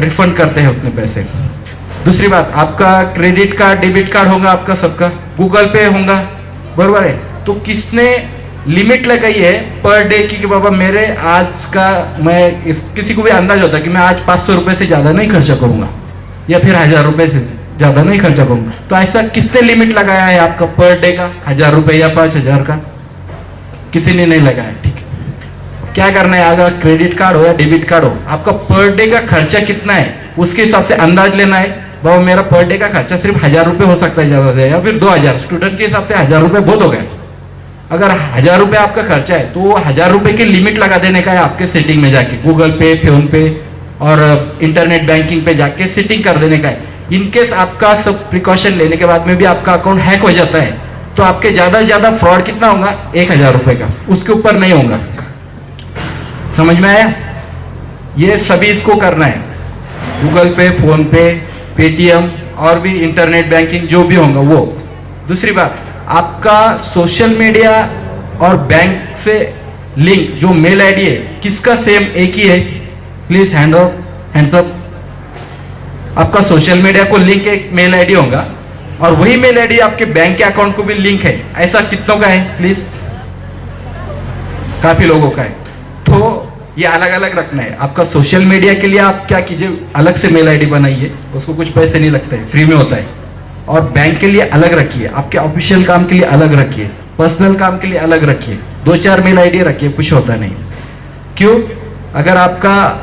S4: रिफंड करते हैं उतने पैसे। दूसरी बात, आपका क्रेडिट कार्ड, डेबिट कार्ड होगा आपका सबका, गूगल पे होगा, बराबर है, तो किसने लिमिट लगाई है पर डे की कि बाबा मेरे आज का, मैं किसी को भी अंदाज होता है कि मैं आज 500 रुपये से ज़्यादा नहीं खर्चा करूँगा, या फिर 1,000 रुपये से ज़्यादा नहीं खर्चा करूँगा। तो ऐसा किसने लिमिट लगाया है आपका पर डे का, 1,000 रुपये या 5,000 का? किसी ने नहीं लगाया, ठीक है। क्या करना है, अगर क्रेडिट कार्ड हो या डेबिट कार्ड हो, आपका पर डे का खर्चा कितना है उसके हिसाब से अंदाज लेना है। बाबा मेरा पर डे का खर्चा सिर्फ 1,000 रुपये हो सकता है ज़्यादा से, या फिर 2,000, स्टूडेंट के हिसाब से 1,000 रुपये बहुत हो गए। अगर 1,000 रुपये आपका खर्चा है तो 1,000 रुपये की लिमिट लगा देने का है आपके सेटिंग में जाके, गूगल पे, फोन पे और इंटरनेट बैंकिंग पे जाके सेटिंग कर देने का है। इनकेस आपका सब प्रिकॉशन लेने के बाद में भी आपका अकाउंट हैक हो जाता है तो आपके ज़्यादा से ज़्यादा फ्रॉड कितना होगा, 1,000 रुपये का, उसके ऊपर नहीं होगा। समझ में आया? ये सभी इसको करना है, गूगल पे, फोन पे, पेटीएम और भी इंटरनेट बैंकिंग जो भी होगा वो। दूसरी बात, आपका सोशल मीडिया और बैंक से लिंक जो मेल आईडी है किसका सेम एक ही है? Please hands up. आपका सोशल मीडिया को लिंक एक मेल आईडी होगा और वही मेल आईडी आपके बैंक के अकाउंट को भी लिंक है। ऐसा कितनों का है? प्लीज, काफी लोगों का है। तो ये अलग अलग रखना है। आपका सोशल मीडिया के लिए आप क्या कीजिए, अलग से मेल आईडी बनाइए, उसको कुछ पैसे नहीं लगते, फ्री में होता है। और बैंक के लिए अलग रखिए, आपके ऑफिशियल काम के लिए अलग रखिए, पर्सनल काम के लिए अलग रखिए। 2-4 मेल आईडी रखिए, कुछ होता नहीं। क्यों? अगर आपका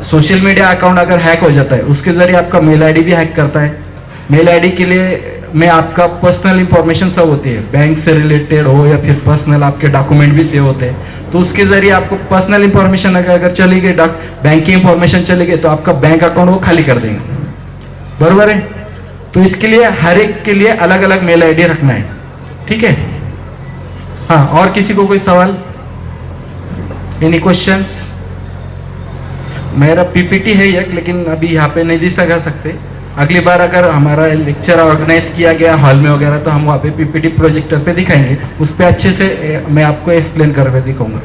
S4: सोशल मीडिया अकाउंट अगर हैक हो जाता है, उसके जरिए आपका मेल आईडी भी हैक करता है। मेल आईडी के लिए में आपका पर्सनल इंफॉर्मेशन सब होती है, बैंक से रिलेटेड हो या फिर पर्सनल आपके डॉक्यूमेंट भी सेव होते हैं। तो उसके जरिए आपको पर्सनल इंफॉर्मेशन अगर चली गई, बैंक की इंफॉर्मेशन चली गई, तो आपका बैंक अकाउंट वो खाली कर देंगे। बरोबर है? तो इसके लिए हर एक के लिए अलग अलग मेल आईडी रखना है। ठीक है? हाँ, और किसी को कोई सवाल? Any questions? मेरा पीपीटी है एक, लेकिन अभी यहाँ पे नहीं दिखा सकते। अगली बार अगर हमारा लेक्चर ऑर्गेनाइज किया गया हॉल में वगैरह, तो हम वहाँ पे पीपीटी प्रोजेक्टर पे दिखाएंगे, उस पर अच्छे से मैं आपको एक्सप्लेन करके दिखाऊंगा।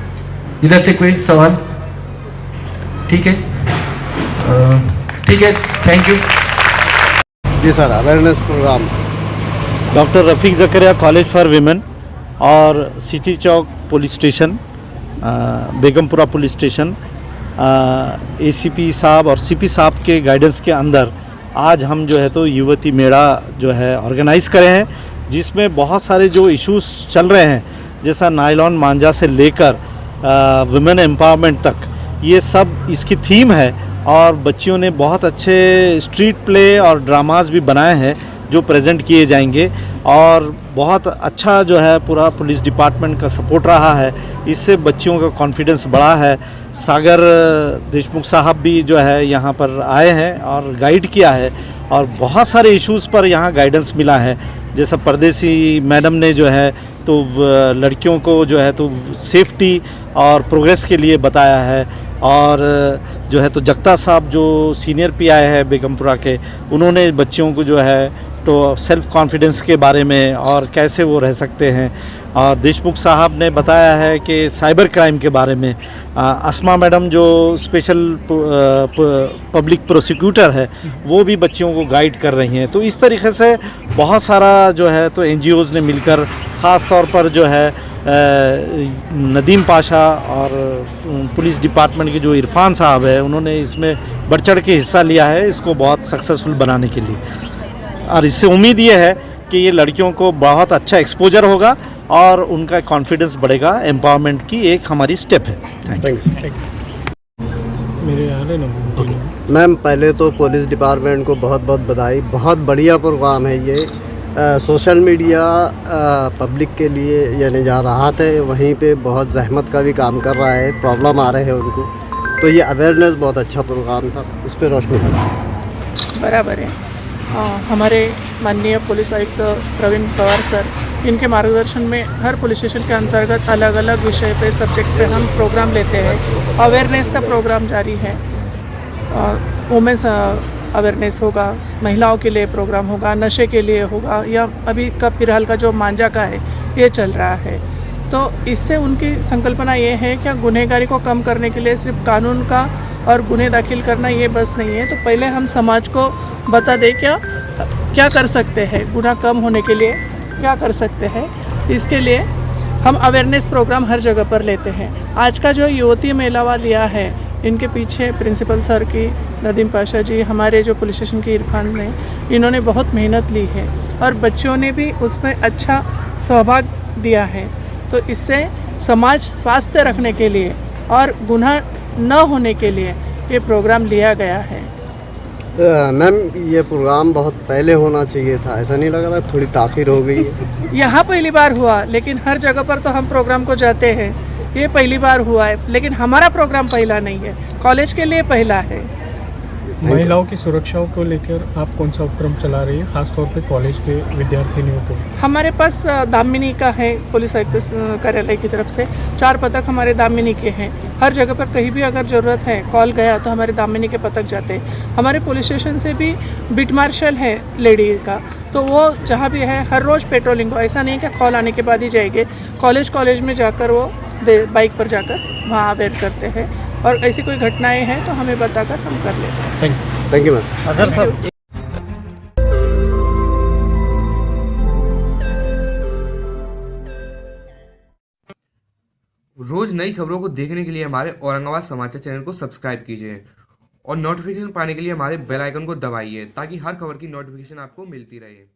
S4: इधर से कोई सवाल? ठीक है, ठीक है, थैंक यू।
S5: जी sir, awareness program doctor Rafiq Zakaria college for women और city Chowk police station, Begumpura police station, ACP साहब और सीपी साहब के गाइडेंस के अंदर आज हम जो है तो युवती मेला जो है ऑर्गेनाइज़ करे हैं, जिसमें बहुत सारे जो इश्यूज़ चल रहे हैं, जैसा नायलॉन मांझा से लेकर वुमेन एम्पावरमेंट तक, ये सब इसकी थीम है। और बच्चियों ने बहुत अच्छे स्ट्रीट प्ले और ड्रामास भी बनाए हैं जो प्रेजेंट किए जाएंगे, और बहुत अच्छा जो है पूरा पुलिस डिपार्टमेंट का सपोर्ट रहा है। इससे बच्चियों का कॉन्फिडेंस बढ़ा है। सागर देशमुख साहब भी जो है यहाँ पर आए हैं और गाइड किया है, और बहुत सारे इश्यूज़ पर यहाँ गाइडेंस मिला है। जैसा परदेसी मैडम ने जो है तो लड़कियों को जो है तो सेफ्टी और प्रोग्रेस के लिए बताया है, और जो है तो जगता साहब जो सीनियर पीआई है बेगमपुरा के, उन्होंने बच्चियों को जो है तो सेल्फ़ कॉन्फिडेंस के बारे में और कैसे वो रह सकते हैं। और देशमुख साहब ने बताया है कि साइबर क्राइम के बारे में। अस्मा मैडम जो स्पेशल पब्लिक प्रोसिक्यूटर है, वो भी बच्चियों को गाइड कर रही हैं। तो इस तरीके से बहुत सारा जो है तो एनजीओज़ ने मिलकर, ख़ास तौर पर जो है नदीम पाशा और पुलिस डिपार्टमेंट के जो इरफान साहब है, उन्होंने इसमें बढ़ चढ़ के हिस्सा लिया है इसको बहुत सक्सेसफुल बनाने के लिए। और इससे उम्मीद ये है कि ये लड़कियों को बहुत अच्छा एक्सपोजर होगा और उनका कॉन्फिडेंस बढ़ेगा। एम्पावरमेंट की एक हमारी स्टेप है। Thank you ma'am. पहले तो पुलिस डिपार्टमेंट को बहुत बहुत बधाई। बहुत बढ़िया प्रोग्राम है ये। सोशल मीडिया पब्लिक के लिए यानी जहाँ राहत है, वहीं पे बहुत जहमत का भी काम कर रहा है, प्रॉब्लम आ रहे हैं उनको। तो ये अवेयरनेस बहुत अच्छा प्रोग्राम था, इस पर रोशनी डाली।
S2: बराबर है। हमारे माननीय पुलिस आयुक्त प्रवीण पवार सर, इनके मार्गदर्शन में हर पुलिस स्टेशन के अंतर्गत अलग अलग विषय पे, सब्जेक्ट पे हम प्रोग्राम लेते हैं। अवेयरनेस का प्रोग्राम जारी है, वुमेंस अवेयरनेस होगा, महिलाओं के लिए प्रोग्राम होगा, नशे के लिए होगा, या अभी का फिलहाल का जो मांझा का है ये चल रहा है। तो इससे उनकी संकल्पना ये है कि गुनहगारी को कम करने के लिए सिर्फ कानून का और गुने दाखिल करना ये बस नहीं है। तो पहले हम समाज को बता दें क्या कर सकते हैं, गुनाह कम होने के लिए क्या कर सकते हैं। इसके लिए हम अवेयरनेस प्रोग्राम हर जगह पर लेते हैं। आज का जो युवती मेलावा लिया है, इनके पीछे प्रिंसिपल सर की, नदीम पाशा जी, हमारे जो पुलिस स्टेशन के इरफान ने, इन्होंने बहुत मेहनत ली है और बच्चों ने भी उसमें अच्छा सहभाग दिया है। तो इससे समाज स्वास्थ्य रखने के लिए और गुनाह न होने के लिए ये प्रोग्राम लिया गया है।
S5: मैम, ये प्रोग्राम बहुत पहले होना चाहिए था, ऐसा नहीं लग रहा थोड़ी ताख़ीर हो गई है?
S2: यहाँ पहली बार हुआ, लेकिन हर जगह पर तो हम प्रोग्राम को जाते हैं। ये पहली बार हुआ है, लेकिन हमारा प्रोग्राम पहला नहीं है, कॉलेज के लिए पहला है।
S6: महिलाओं की सुरक्षा को लेकर आप कौन सा उपक्रम चला रही है, खासतौर पे कॉलेज के विद्यार्थिनियों को?
S2: हमारे पास दामिनी का है, पुलिस आयुक्त कार्यालय की तरफ से 4 पदक हमारे दामिनी के हैं। हर जगह पर कहीं भी अगर ज़रूरत है, कॉल गया तो हमारे दामिनी के पदक जाते हैं। हमारे पुलिस स्टेशन से भी बीट मार्शल है लेडी का, तो वो जहाँ भी है हर रोज़ पेट्रोलिंग को, ऐसा नहीं कि कॉल आने के बाद ही जाएंगे, कॉलेज में जाकर वो बाइक पर जाकर वहाँ अवेयर करते हैं, और ऐसी कोई घटनाएं हैं तो हमें बताकर हम कर लेते हैं।
S5: Thank you ma'am. अजहर साहब,
S7: रोज नई खबरों को देखने के लिए हमारे औरंगाबाद समाचार चैनल को सब्सक्राइब कीजिए और नोटिफिकेशन पाने के लिए हमारे बेल आइकन को दबाइए ताकि हर खबर की नोटिफिकेशन आपको मिलती रहे।